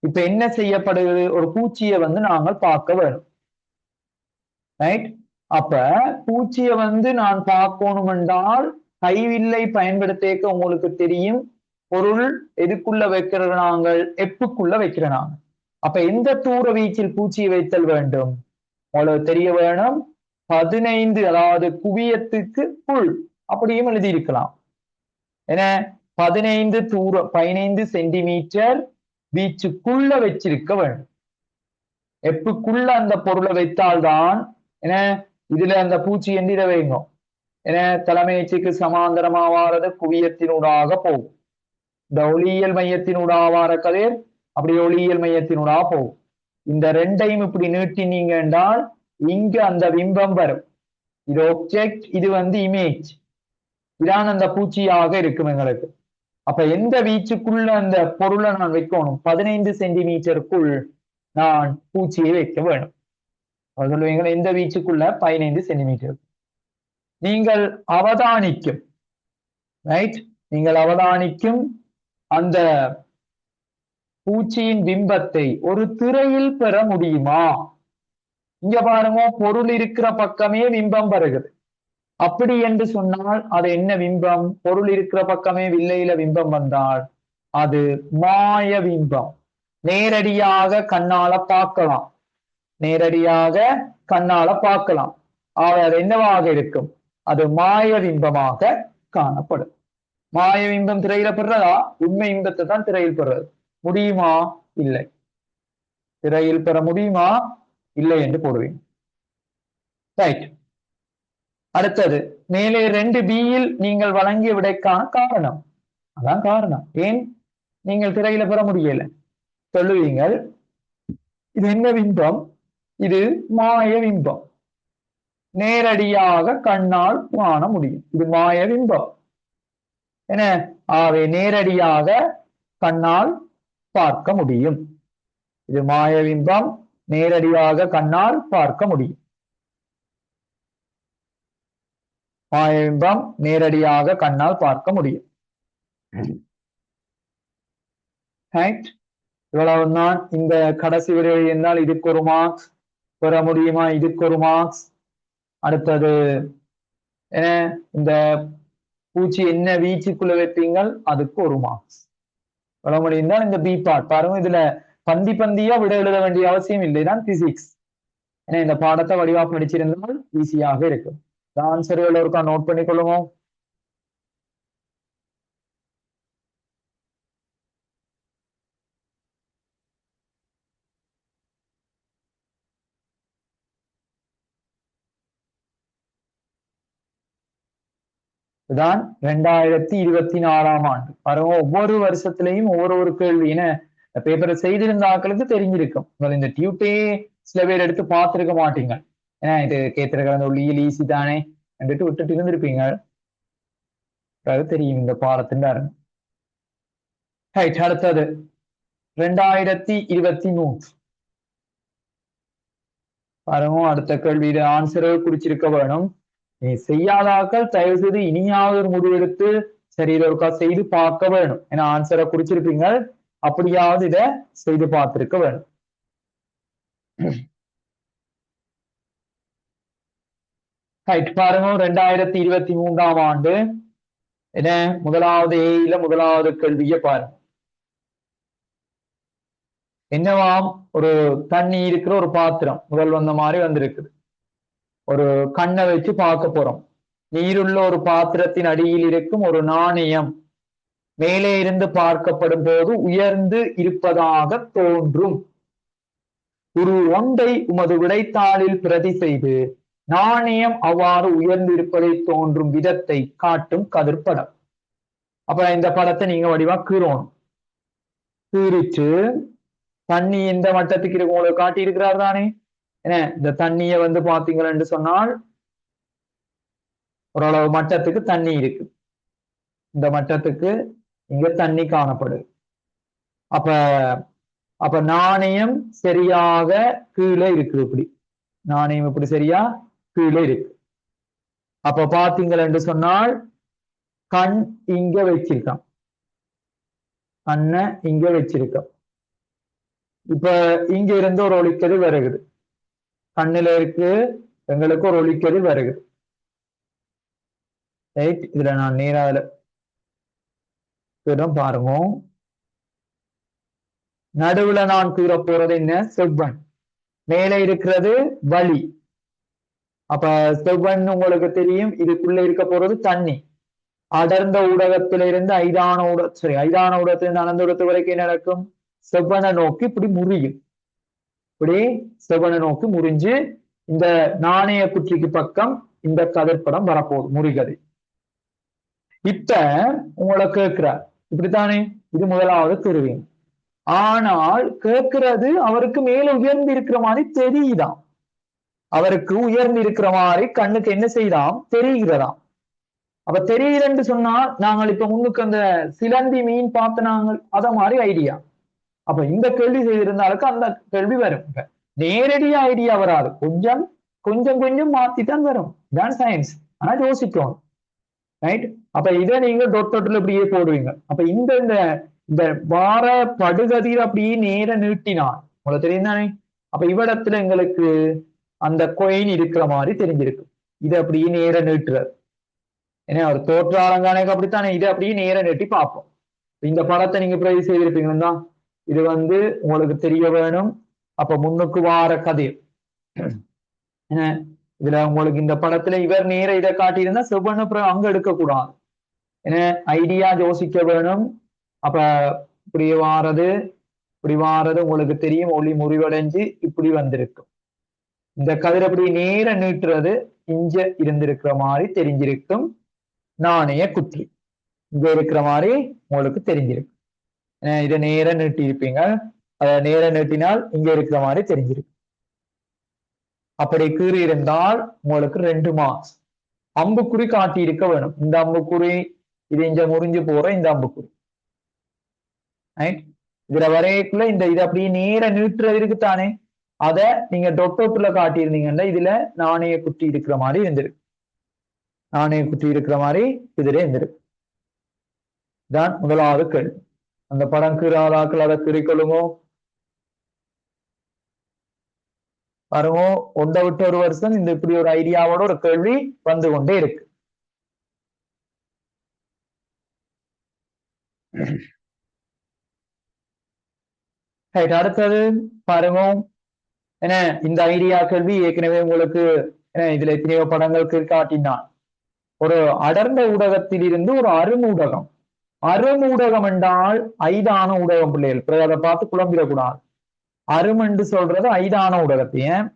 இப்ப என்ன செய்யப்படுகிறது, ஒரு பூச்சியை வந்து நாங்கள் பார்க்க வேணும். ரைட், அப்ப பூச்சியை வந்து நான் பார்க்கணும் என்றால் கைவில்லை பயன்படுத்த உங்களுக்கு தெரியும், பொருள் எதுக்குள்ள வைக்கிற நாங்கள், எப்புக்குள்ள வைக்கிற நாங்கள். அப்ப எந்த தூர வீச்சில் பூச்சியை வைத்தல் வேண்டும் உங்களுக்கு தெரிய வேணும். 15, அதாவது குவியத்துக்கு புல் அப்படியும் எழுதி இருக்கலாம். ஏன்னா 15 சென்டிமீட்டர் வீச்சுக்குள்ள வச்சிருக்க வேண்டும். எப்புக்குள்ள அந்த பொருளை வைத்தால்தான் ஏன்னா இதுல அந்த பூச்சி எந்திர வைங்க. ஏன்னா தலைமைச்சுக்கு சமாந்தரமா வாரது குவியத்தினூடாக போகும். இந்த ஒளியியல் மையத்தினூடாக வார கதிர் அப்படி ஒளியியல் மையத்தினூடாக போகும். இந்த ரெண்டையும் இப்படி நீட்டினீங்க என்றால் இங்க அந்த பிம்பம் வரும். இது ஆப்ஜெக்ட், இது வந்து இமேஜ். இதான் அந்த பூச்சியாக இருக்கும் எங்களுக்கு. அப்ப எந்த வீச்சுக்குள்ள அந்த பொருளை நான் வைக்கணும், 15 சென்டிமீட்டருக்குள் நான் பூச்சியை வைக்க வேணும். சொல்லுவீங்க இந்த வீச்சுக்குள்ள 15 சென்டிமீட்டர். நீங்கள் அவதானிக்கும் ரைட், நீங்கள் அவதானிக்கும் அந்த பூச்சியின் பிம்பத்தை ஒரு திரையில் பெற முடியுமா? இங்க பாருங்க, பொருள் இருக்கிற பக்கமே பிம்பம் வருகிறது. அப்படி என்று சொன்னால் அது என்ன பிம்பம்? பொருள் இருக்கிற பக்கமே வில்லையில பிம்பம் வந்தால் அது மாய பிம்பம். நேரடியாக கண்ணால பார்க்கலாம், நேரடியாக கண்ணால பார்க்கலாம். அது என்னவாக இருக்கும்? அது மாய பிம்பமாக காணப்படும். மாய பிம்பம் திரையில பெறதா? உண்மை பிம்பத்தை தான் திரையில் பெறது முடியுமா? இல்லை. திரையில் பெற முடியுமா? இல்லை என்று போடுவீங்க. ரைட். அடுத்தது, மேலே 2B-யில் நீங்கள் வழங்கிய விடைக்கான காரணம். அதான் காரணம். ஏன் நீங்கள் திரையில பெற முடியல? சொல்லுவீங்கள் இது என்ன பிம்பம்? இது மாய பிம்பம். நேரடியாக கண்ணால் காண முடியும். இது மாய பிம்பம். என்ன? ஆகவே நேரடியாக கண்ணால் பார்க்க முடியும். இது மாய பிம்பம், நேரடியாக கண்ணால் பார்க்க முடியும். மாய பிம்பம் நேரடியாக கண்ணால் பார்க்க முடியும். இவ்வளவுதான். இந்த கடைசி விடை என்றால் இதுக்கு ஒரு மார்க்ஸ் பெற முடியுமா? இதுக்கு ஒரு மார்க்ஸ். அடுத்தது இந்த பூச்சி என்ன வீச்சுக்குள்ள வைப்பீங்கள், அதுக்கு ஒரு மார்க்ஸ். பெற முடிந்தால் இந்த பி பார்ட் பாருங்க. இதுல பந்தி பந்தியா விட எழுத வேண்டிய அவசியம் இல்லைதான் பிசிக்ஸ். ஏன்னா இந்த பாடத்தை வடிவா படிச்சிருந்தால் ஈஸியாக இருக்கும். ஆன்சர்கள் ஒருக்கா நோட் பண்ணிக்கொள்ளுவோம். இதுதான் 2024ஆம் ஆண்டு. பாருங்க, ஒவ்வொரு வருஷத்திலையும் ஒவ்வொரு கேள்வி. ஏன்னா பேப்பரை செய்திருந்த ஆக்களுக்கு தெரிஞ்சிருக்கும். இந்த டியூட்டே சில பேர் எடுத்து பார்த்திருக்க மாட்டீங்க. ஏன்னா இது கேத்திருக்கிற அந்த உள்ளியல் ஈஸி தானே என்றுட்டு விட்டுட்டு இருந்திருப்பீங்க. அது தெரியும் இந்த பாடத்தின் அருமை. அடுத்தது 2023. பாருங்க, அடுத்த கேள்வி. இது ஆன்சரை குறிச்சிருக்க வேணும். நீ செய்யாதாக்கள் தயவு செய்து இனியாவது ஒரு முடிவெடுத்து சரி இதை ஒருக்கா செய்து பார்க்க வேணும். ஏன்னா ஆன்சரை குறிச்சிருப்பீங்க, அப்படியாவது இதை செய்து பார்த்திருக்க வேணும். பாருங்க, 2023ஆம் ஆண்டு என்ன முதலாவது ஏயில முதலாவது கேள்வியை பாருங்க. என்னவாம்? ஒரு தண்ணி இருக்கிற ஒரு பாத்திரம் முதல் வந்த மாதிரி வந்திருக்குது. ஒரு கண்ணை வச்சு பார்க்க போறோம். நீருள்ள ஒரு பாத்திரத்தின் அடியில் இருக்கும் ஒரு நாணயம் மேலே இருந்து பார்க்கப்படும் போது உயர்ந்து இருப்பதாக தோன்றும். ஒரு ஒன்றை உமது விடைத்தாளில் பிரதி செய்து நாணயம் அவ்வாறு உயர்ந்து இருப்பதை தோன்றும் விதத்தை காட்டும் கதிர்படம். அப்ப இந்த படத்தை நீங்க வடிவா கீறணும். கீறிச்சு தண்ணி எந்த மட்டத்துக்கு இருக்கு உங்களுக்கு காட்டி இருக்கிறார் தானே. என்ன, இந்த தண்ணிய பாத்தீங்கன்னு சொன்னால் ஓரளவு மட்டத்துக்கு தண்ணி இருக்கு. இந்த மட்டத்துக்கு இங்க தண்ணி காணப்படுது. அப்ப அப்ப நாணயம் சரியாக கீழே இருக்கு. இப்படி நாணயம் இப்படி சரியா கீழே இருக்கு. அப்ப பாத்தீங்கன்னு சொன்னால் கண் இங்க வச்சிருக்கான், கண்ணை இங்க வச்சிருக்கான். இப்ப இங்க இருந்து ஒரு ஒளிக்கதிர் வருகுது, கண்ணுல இருக்கு எங்களுக்கு ஒரு ஒளிக்கதிர் வருகுது. ரைட், இதுல நான் நேரால பாருங்க. நடுவுல நான் கூற போறது என்ன? செவ்வன். மேலே இருக்கிறது வழி. அப்ப செவ்வன் உங்களுக்கு தெரியும், இதுக்குள்ள இருக்க போறது தண்ணி. அடர்ந்த ஊடகத்திலிருந்து ஐதான ஊடகத்திலிருந்து அனந்த ஊடகத்து வரைக்கும் நடக்கும். செவ்வனை நோக்கி இப்படி முறியும். இப்படி செவ்வனை நோக்கி முறிஞ்சு இந்த நாணய குற்றிக்கு பக்கம் இந்த கதிர்படம் வரப்போகுது, முறிகதை. இப்ப உங்களை கேட்கிறார், இப்படித்தானே? இது முதலாவது திருவின். ஆனால் கேட்கிறது அவருக்கு மேல உயர்ந்து இருக்கிற மாதிரி தெரியுதாம். அவருக்கு உயர்ந்து இருக்கிற மாதிரி கண்ணுக்கு என்ன செய்யலாம்? தெரிகிறதாம். அப்ப தெரியுதுன்னு சொன்னா நாங்கள் இப்ப முன்னுக்கு அந்த சிலந்தி மீன் பார்த்து நாங்கள் அத மாதிரி ஐடியா. அப்ப இந்த கேள்வி செய்திருந்தாலுக்கு அந்த கேள்வி வரும். நேரடி ஐடியா வராது, கொஞ்சம் கொஞ்சம் கொஞ்சம் மாத்தித்தான் வரும். தான் சயின்ஸ். ஆனா யோசிக்கணும். ரைட். அப்ப இதை நீங்க டொட்டோட்டில் இப்படியே போடுவீங்க. அப்ப இந்த இந்த இந்த வார படுகதிர் அப்படியே நேர நீட்டினான் உங்களுக்கு தெரியும் தானே. அப்ப இவ்விடத்துல எங்களுக்கு அந்த கொயின் இருக்கிற மாதிரி தெரிஞ்சிருக்கு. இது அப்படியே நேர நீட்டுறது. ஏன்னா ஒரு தோற்ற அலங்கானக்கு அப்படித்தானே, இதை அப்படியே நேர நீட்டி பார்ப்போம். இந்த படத்தை நீங்க பிரதி செய்திருப்பீங்கன்னா இது உங்களுக்கு தெரிய வேணும். அப்ப முன்னுக்கு வார கதிர் இதுல உங்களுக்கு இந்த படத்துல இவர் நேர இதை காட்டியிருந்தா செவ்வண்ணு அங்க எடுக்கக்கூடாது. ஏன்னா ஐடியா யோசிக்க வேணும். அப்ப இப்படி வாரது உங்களுக்கு தெரியும், ஒளி முறிவடைஞ்சு இப்படி வந்திருக்கும். இந்த கதிர் அப்படி நேர நீட்டுறது இங்க இருந்திருக்கிற மாதிரி தெரிஞ்சிருக்கும். நாணய குற்றி இங்க இருக்கிற மாதிரி உங்களுக்கு தெரிஞ்சிருக்கும். இதை நேர நீட்டி இருப்பீங்க, அதை நேர நீட்டினால் இங்க இருக்கிற மாதிரி தெரிஞ்சிருக்கு. அப்படி கீறி இருந்தால் உங்களுக்கு 2 மார்க்ஸ். அம்புக்குறி காட்டி இருக்க வேணும். இந்த அம்புக்குறி இது இங்க முறிஞ்சு போற இந்த அம்புக்குறி. இதுல வரைக்குள்ள இந்த இது அப்படியே நேர நீட்டுறது இருக்குத்தானே, அதை நீங்க டொட்டோட்டுல காட்டியிருந்தீங்கன்னா இதுல நாணய குட்டி இருக்கிற மாதிரி இருந்திருக்கு. நாணய குட்டி இருக்கிற மாதிரி இதுல இருந்திருக்கு. தான் முதலாவது கேள்வி. அந்த படம் கீறாதாக்கள் அதை கீறிக்கொள்ளுமோ பாருங்க. ஒன்றை விட்டு ஒரு வருஷம் இந்த இப்படி ஒரு ஐடியாவோட ஒரு கேள்வி வந்து கொண்டே இருக்கு. அடுத்தது பாருங்க. என்ன இந்த ஐடியா கேள்வி ஏற்கனவே உங்களுக்கு இதுல எத்தனையோ படங்களுக்கு காட்டினான். ஒரு அடர்ந்த ஊடகத்தில் இருந்து ஒரு அருமூடகம். அருமூடகம் என்றால் ஐதான ஊடகம் பிள்ளைகள், அதை பார்த்து குழம்பிடக்கூடாது. அருமென்று சொல்றது ஐதான ஊடகத்தையும்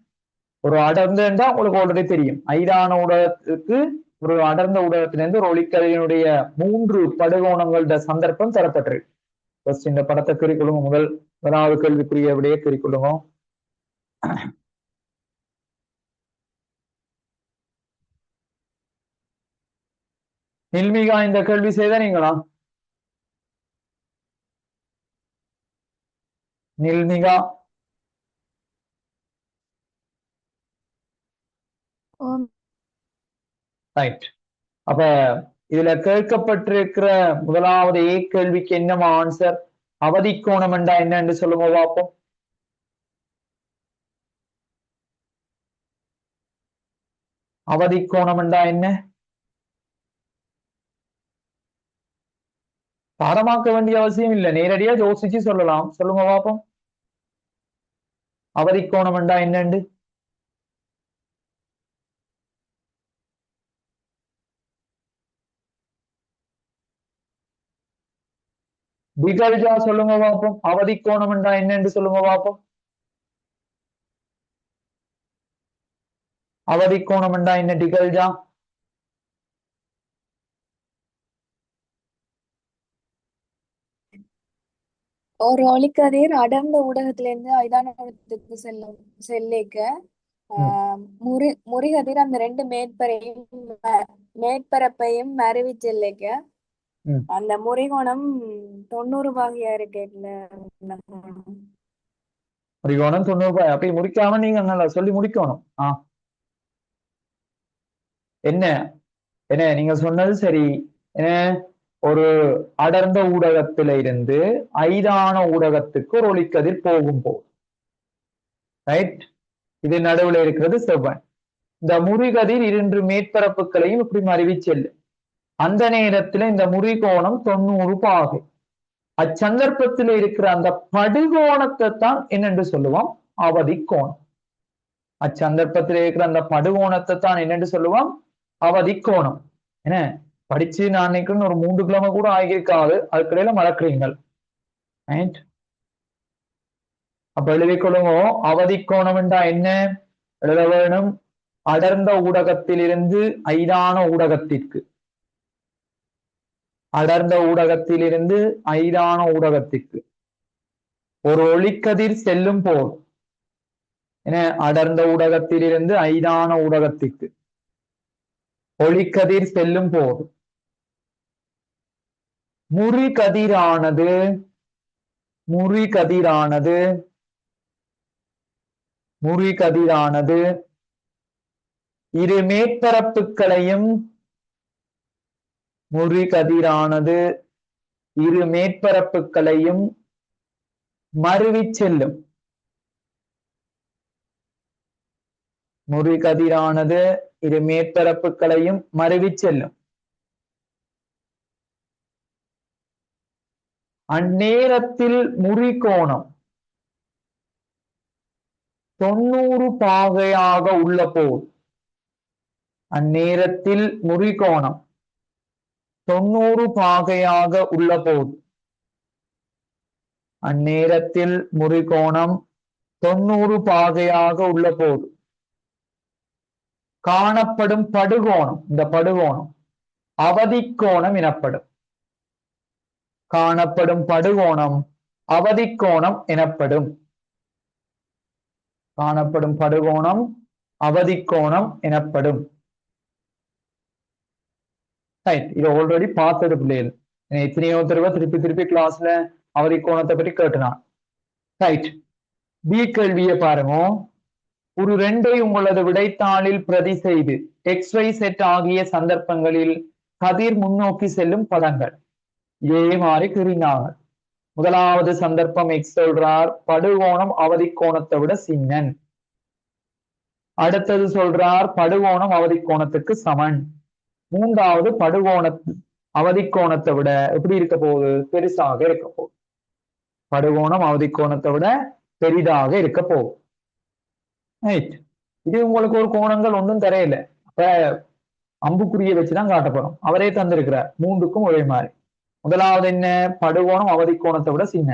ஒரு அடர்ந்தா உங்களுக்கு ஆல்ரெடி தெரியும். ஐதான ஊடகத்துக்கு ஒரு அடர்ந்த ஊடகத்திலிருந்து ஒரு ஒளிக்கதிரினுடைய 3 படுகோணங்களோட சந்தர்ப்பம் தரப்பட்டிருக்கு. இந்த படத்தை குறிக்கொள்ளுங்க. முதலாவது கேள்விக்குரிய விடையே குறிக்கொள்ளுங்க. நில்மிகா இந்த கேள்வி செய்தீங்களா? நில்மிகா ரைட். அப்ப இதுல கேட்கப்பட்டிருக்கிற முதலாவது கேள்விக்கு என்ன ஆன்சர்? அவதிக்கோணம் என்றா என்னன்னு சொல்லுங்க பார்ப்போம். அவதிக்கோணம் என்றா என்ன? பாடமாக்க வேண்டிய அவசியம் இல்லை, நேரடியா யோசிச்சு சொல்லலாம். சொல்லுங்க பார்ப்போம். அவதிக்கோணம் என்றா என்னண்டு? டிகல்ஜா சொல்லுங்க பார்ப்போம். அவதிக்கோணம் என்றா என்னன்னு சொல்லுங்க பார்ப்போம். அவதிக்கோணம் என்றா என்ன டிகல்ஜா? ஒரு ஒளிக்கதிர் அடர்ந்த ஊடகத்திலிருந்து ஐதான ஊடகத்துக்கு செல்லிக்க முறிகதிர் அந்த 2 மேற்பரப்பையும் மருவி செல்லிக்க அந்த முறிகோணம் 90 பாகையா இருக்கேன்ல. முறிகோணம் 90 பாகை. அப்படி முடிக்காம நீங்க நல்லா சொல்லி முடிக்கணும். என்ன என்ன நீங்க சொன்னது சரி. என்ன ஒரு அடர்ந்த ஊடகத்தில இருந்து ஐதான ஊடகத்துக்கு ஒரு ஒளிக்கதிர் போகும்போது ரைட், இது நடுவில் இருக்கிறது செவ்வன். இந்த முறிகதிர் 2 மேற்பரப்புகளையும் இப்படி மருவி செல்லும். அந்த நேரத்துல இந்த முறிகோணம் 90 பாகை. அச்சந்தர்ப்பத்தில் இருக்கிற அந்த படுகோணத்தை தான் என்னென்று சொல்லுவோம்? அவதிக்கோணம். அச்சந்தர்ப்பத்தில் இருக்கிற அந்த படுகோணத்தை தான் என்னென்று சொல்லுவோம்? அவதிக்கோணம். என்ன படிச்சு நான் நினைக்கிறேன் ஒரு 3 கிழமை கூட ஆகியிருக்காது, அதுக்கிடையில மறக்கிறீங்கள். அப்ப எழுதிக்கொள்ளுங்க. அவதிக்கோணம் என்றா என்ன எழுத வேணும்? அடர்ந்த ஊடகத்தில் இருந்து ஐதான ஊடகத்திற்கு, அடர்ந்த ஊடகத்தில் இருந்து ஐதான ஊடகத்திற்கு ஒரு ஒளிக்கதிர் செல்லும் போது, என்ன அடர்ந்த ஊடகத்தில் இருந்து ஐதான ஊடகத்திற்கு ஒளிக்கதிர் செல்லும் போது முறிகதிரானது முறி கதிரானது இரு மேற்பரப்புகளையும் முறி கதிரானது இரு மேற்பரப்புகளையும் மருவி செல்லும். முறி கதிரானது இரு மேற்பரப்புகளையும் மருவி செல்லும். அந்நேரத்தில் முறிகோணம் 90 பாகையாக உள்ள போது அந்நேரத்தில் முறிகோணம் 90 பாகையாக உள்ள போது அந்நேரத்தில் முறிகோணம் 90 பாகையாக உள்ள போது காணப்படும் படுகோணம், இந்த படுகோணம் அவதிக்கோணம் எனப்படும். காணப்படும் படுகோணம் அவதிக்கோணம் எனப்படும். காணப்படும் படுகோணம் அவதிக்கோணம் எனப்படும். இது ஆல்ரெடி பார்த்தது பிள்ளைகள். எத்தனையோ தடவை திருப்பி திருப்பி கிளாஸ்ல அவதிக்கோணத்தை பற்றி கேட்டுனான். ரைட், பி கேள்வியை பாருங்க. ஒரு 2ஐ உங்களது விடைத்தாளில் பிரதி செய்து XY செட் ஆகிய சந்தர்ப்பங்களில் கதிர் முன்னோக்கி செல்லும் படங்கள் இதே மாதிரி கூறினாங்க. முதலாவது சந்தர்ப்பம் X சொல்றார், படுகோணம் அவதிக்கோணத்தை விட சின்னன். அடுத்தது சொல்றார், படுகோணம் அவதிக்கோணத்துக்கு சமன். மூன்றாவது, படுகோண அவதிக்கோணத்தை விட எப்படி இருக்க போகுது? பெருசாக இருக்க போகுது. படுகோணம் அவதிக்கோணத்தை விட பெரிதாக இருக்க போகுது. ரைட், இது உங்களுக்கு ஒரு கோணங்கள் ஒன்றும் தெரியல. அப்ப அம்புக்குறியை வச்சுதான் காட்ட போறோம். அவரே தந்திருக்கிறார் மூன்றுக்கும் ஒரே மாதிரி. முதலாவது என்ன? படுகோணம் அவதிக்கோணத்தை விட சின்ன.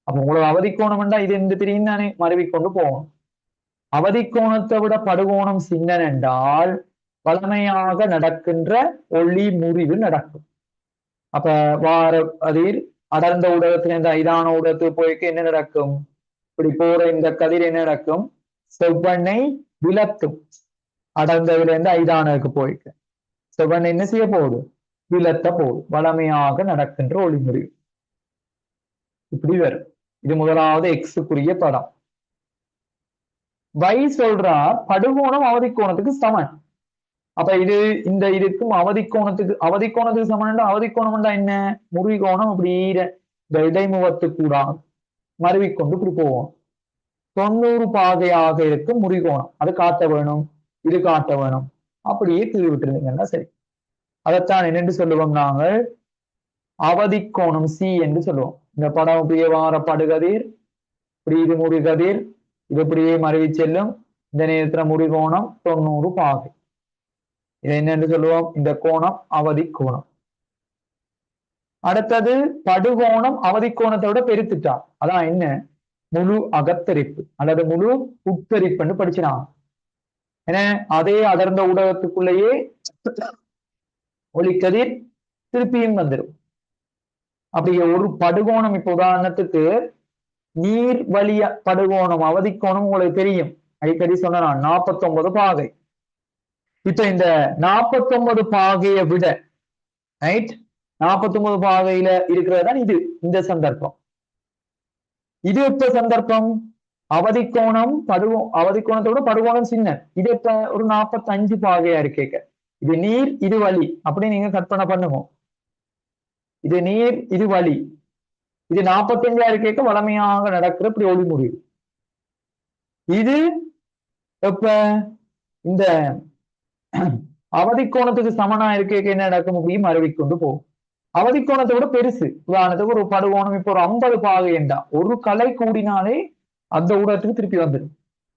அப்ப உங்களுக்கு அவதிக்கோணம்னா இது இந்த தெரியும் தானே, மருவிக்கொண்டு போகணும். அவதிக்கோணத்தை விட படுகோணம் சின்னன் என்றால் வளமையாக நடக்கின்ற ஒளி முறிவு நடக்கும். அப்ப வார அதில் அடர்ந்த ஊடகத்திலிருந்து ஐதான ஊடகத்துக்கு போய்க்கு என்ன நடக்கும்? இப்படி போற இந்த கதிர் என்ன நடக்கும்? செவ்வெண்ணை விலத்தும். அடர்ந்ததுல இருந்து ஐதானுக்கு போய்க்கு செவ்வெண்ணை என்ன செய்ய போகுது? விலத்த போகுது. வளமையாக நடக்கின்ற ஒளி முறிவு இப்படி வரும். இது முதலாவது எக்ஸுக்குரிய படம். Y சொல்றா படுகோணம் அவதிக்கோணத்துக்கு சமன். அப்ப இது இந்த இதுக்கும் அவதிக்கோணத்துக்கு சமன். அவதிக்கோணம்டா என்ன? முறிகோணம் இப்படி இந்த இடைமுகத்துக்கு கூட மருவிக்கொண்டு இப்படி போவோம். 90 பாகையாக இருக்கும் முறிகோணம். அது காட்ட வேணும், இது காட்ட வேணும். அப்படியே தீர்வு விட்டுருந்தீங்கன்னா சரி. அதைத்தான் என்னென்று சொல்லுவோம் நாங்கள்? அவதிக்கோணம் C என்று சொல்லுவோம். இந்த படம் இப்படியே வார படுகதிர், இப்படி இது முறிகதிர், இது இப்படியே மருவி செல்லும். இந்த நேரத்துல முறிகோணம் 90 பாகை. இதை என்னென்று சொல்லுவோம்? இந்த கோணம் அவதிக்கோணம். அடுத்தது படுகோணம் அவதிக்கோணத்தை விட பெருத்துட்டார். அதான் என்ன? முழு அகத்தரிப்பு அல்லது முழு உட்கரிப்புன்னு படிச்சினாங்க. ஏன்னா அதே அடர்ந்த ஊடகத்துக்குள்ளேயே ஒளிக்கதிர் திருப்பியும் வந்துடும். அப்படி ஒரு படுகோணம், இப்ப உதாரணத்துக்கு நீர் வழிய படுகோணம் அவதிக்கோணம் உங்களுக்கு தெரியும், அடிக்கடி சொன்ன 49 பாகை. இப்ப இந்த 49 பாகையை விட ரைட் 49 பாகையில இருக்கிறதான் இது இந்த சந்தர்ப்பம். இது எப்ப சந்தர்ப்பம்? அவதிக்கோணம் அவதிக்கோணத்தை விட படுகோணம் சின்ன. இது இப்ப ஒரு 45 பாகையா இருக்கேக்க. இது நீர், இது வழி, அப்படி நீங்க கற்பனை பண்ணுங்க. இது நீர், இது வழி. இது 45 இருக்கேக்க வளமையாக நடக்கிற இப்படி ஒளி முடிவு. இது எப்ப இந்த அவதிக்கோணத்துக்கு சமனா இருக்கேக்க என்ன நடக்க முடியும்? மருவிக்கொண்டு போகும். அவதிக்கோணத்தை விட பெருசு. உதாரணத்துக்கு ஒரு படுகோணம் இப்ப ஒரு 50 பாகை என்றா ஒரு கலை கூடினாலே அந்த ஊடகத்துக்கு திருப்பி வந்துடும்.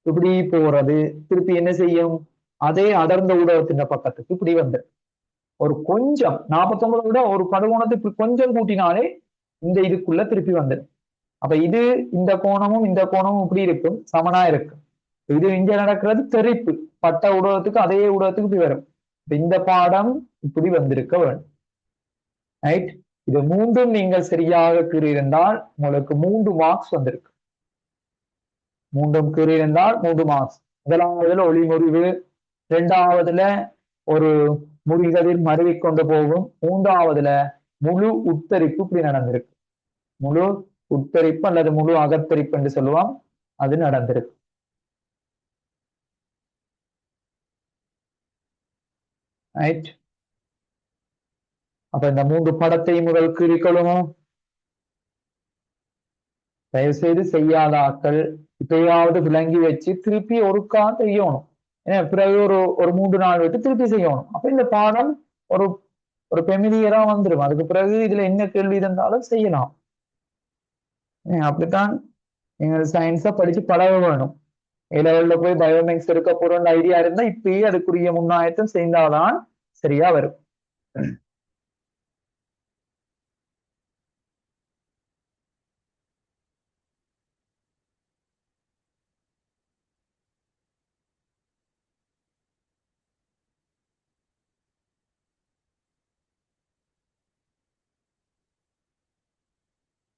இப்படி போறது திருப்பி என்ன செய்யும்? அதே அடர்ந்த ஊடகத்தின் பக்கத்துக்கு இப்படி வந்து ஒரு கொஞ்சம் 49 விட ஒரு படுகோணத்துக்கு கொஞ்சம் கூட்டினாலே இந்த இதுக்குள்ள திருப்பி வந்துடும். அப்ப இது இந்த கோணமும் இந்த கோணமும் இப்படி இருக்கும், சமனா இருக்கும். இது இங்க நடக்கிறது தெரிப்பு. பட்ட ஊடகத்துக்கு அதே ஊடகத்துக்கு இப்படி வரும். இந்த பாடம் இப்படி வந்திருக்க வேண்டும். ரைட், இது மூன்றும் நீங்கள் சரியாக கூறியிருந்தால் உங்களுக்கு 3 மார்க்ஸ் வந்திருக்கு. மூன்றும் கூறியிருந்தால் 3 மார்க்ஸ். முதலாவதுல ஒளி முறிவு, இரண்டாவதுல ஒரு முறிகதிர் மருவிக்கொண்டு போகும், மூன்றாவதுல முழு உட்தரிப்பு இப்படி நடந்திருக்கு. முழு உட்தரிப்பு அல்லது முழு அகத்தரிப்பு என்று சொல்லுவோம், அது நடந்திருக்கு. ரைட். அப்ப இந்த 3 படத்தை முதல் குறிக்கொள்ளுமோ. தயவு செய்து செய்யாத ஆட்கள் இப்பயாவது விளங்கி வச்சு திருப்பி ஒருக்கா செய்யணும். ஏன்னா பிறகு ஒரு 3 நாள் விட்டு திருப்பி செய்யணும். அப்ப இந்த பாடம் ஒரு ஒரு பெமிலியரா வந்துடும். அதுக்கு பிறகு இதுல என்ன கேள்வி இருந்தாலும் செய்யலாம். அப்படித்தான் நீங்க சயின்ஸை படிச்சு பழக வேணும். A-level போய் பயோமேக்ஸ் எடுக்க போறோம்னு ஐடியா இருந்தா இப்பயே அதுக்குரிய முன்னாயத்தம் செய்தாதான் சரியா வரும்.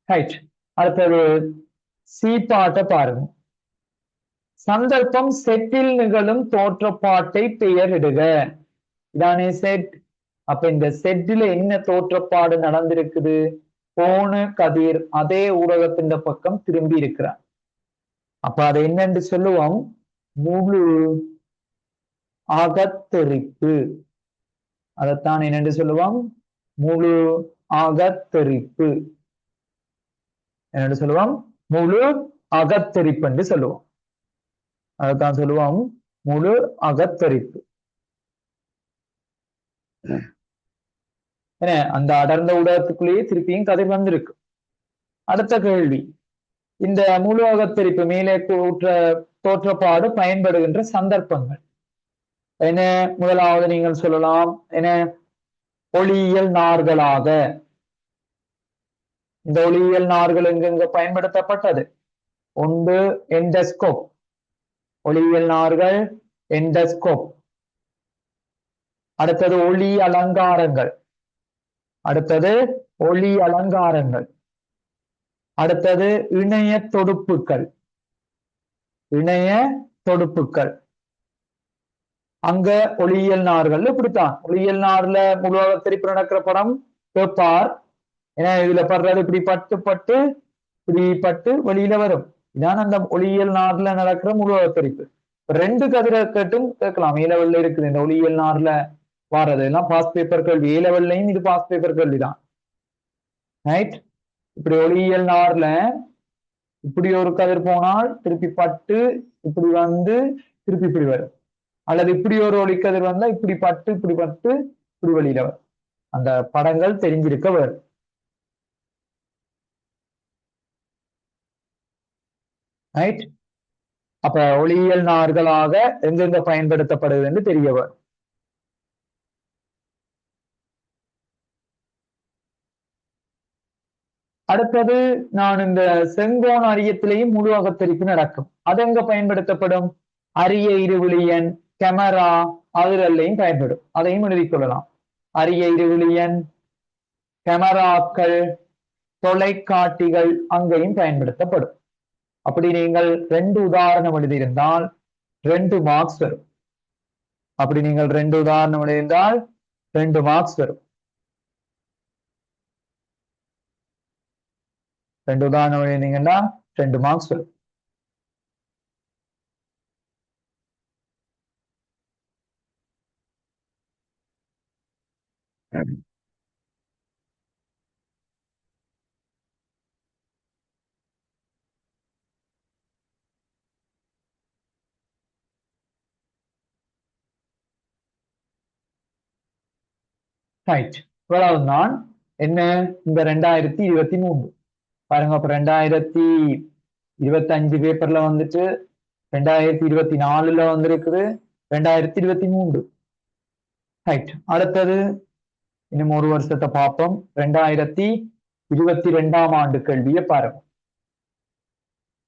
ரைட். அடுத்தது சி பாட்டை பாருங்க. சந்தர்ப்பம் செட்டில் நிகழும் தோற்றப்பாட்டை பெயரிடுக. இதானே செட். அப்ப இந்த செட்டில என்ன தோற்றப்பாடு நடந்திருக்குது? போன கதிர் அதே ஊடகத்தின் பக்கம் திரும்பி இருக்கிறான். அப்ப அதை என்னன்னு சொல்லுவோம்? முழு அகத்தெரிப்பு. அதைத்தான் என்னென்று சொல்லுவோம்? முழு அகத்தெரிப்பு. என்னென்று சொல்லுவோம்? முழு அகத்தெரிப்பு என்று சொல்லுவோம். அதைத்தான் சொல்லுவோம் முழு அகத்தெரிப்பு. அந்த அடர்ந்த ஊடகத்துக்குள்ளேயே திருப்பியும் கதிர் வந்திருக்கு. அடுத்த கேள்வி, இந்த முழு அகத்தெரிப்பு மேலே கூற்ற தோற்றப்பாடு பயன்படுகின்ற சந்தர்ப்பங்கள் என்ன? முதலாவது நீங்கள் சொல்லலாம் என்ன? ஒளியியல் நார்களாக. இந்த ஒளியியல் நார்கள் எங்கெங்க பயன்படுத்தப்பட்டது? ஒன்று எண்டஸ்கோப். ஒளியியல் நார்கள் எண்டஸ்கோப். அடுத்தது ஒளி அலங்காரங்கள். அடுத்தது ஒளி அலங்காரங்கள். அடுத்தது இணைய தொடுப்புகள். இணைய தொடுப்புகள். அங்க ஒளியியல் நார்கள் இப்படித்தான். ஒளியியல் நார்ல முழு அகத்தெரிப்பு நடக்கிற படம் கேட்பார். ஏன்னா இதுல படுறது இப்படி பட்டு பட்டு இப்படி பட்டு வெளியில வரும். இதான் அந்த ஒளியியல் நார்ல நடக்கிற முழு அகத்தெரிப்பு. 2 கதிரை கேட்டும் கேட்கலாம். A-level இருக்குது இந்த ஒளியியல் நார்ல வாரது எல்லாம் பாஸ் பேப்பர் கேள்வி. A-levelலையும் இது பாஸ் பேப்பர் கேள்விதான். ரைட். இப்படி ஒளியியல் நார்ல இப்படி ஒரு கதிர் போனால் திருப்பி பட்டு இப்படி வந்து திருப்பி இப்படி வரும். அல்லது இப்படி ஒரு ஒளிக்கதிர் வந்தா இப்படி பட்டு இப்படி வெளியில வரும். அந்த படங்கள் தெரிஞ்சிருக்க வரும். ரைட். அப்ப ஒளியியல் நார்களாக எங்கெங்க பயன்படுத்தப்படுது என்று தெரிய வரும். அடுத்தது நான் இந்த செங்கோண அரியத்திலேயும் முழு அகத்தெரிப்பு நடக்கும். அது எங்க பயன்படுத்தப்படும்? அரிய இருவிழியன், கேமரா அதுலையும் பயன்படும். அதையும் எழுதிக் கொள்ளலாம். அரிய இருவிழியன், கேமராக்கள், தொலைக்காட்டிகள் அங்கேயும் பயன்படுத்தப்படும். அப்படி நீங்கள் 2 உதாரணம் எழுதியிருந்தால் 2 மார்க்ஸ் வரும். அப்படி நீங்கள் 2 உதாரணம் எழுதியிருந்தால் 2 மார்க்ஸ் வரும். 2 உதாரணம் எழுதினீங்கன்னா 2 மார்க்ஸ் வரும். ரைட். இவ்வளவுதான் என்ன இந்த 2023 பாருங்க. அப்ப 2025 பேப்பர்ல வந்துட்டு 2024 வந்திருக்குது 2023. ரைட். அடுத்தது இன்னும் ஒரு வருஷத்தை பார்ப்போம். 2022ஆம் ஆண்டு கேள்வியை பாருங்க.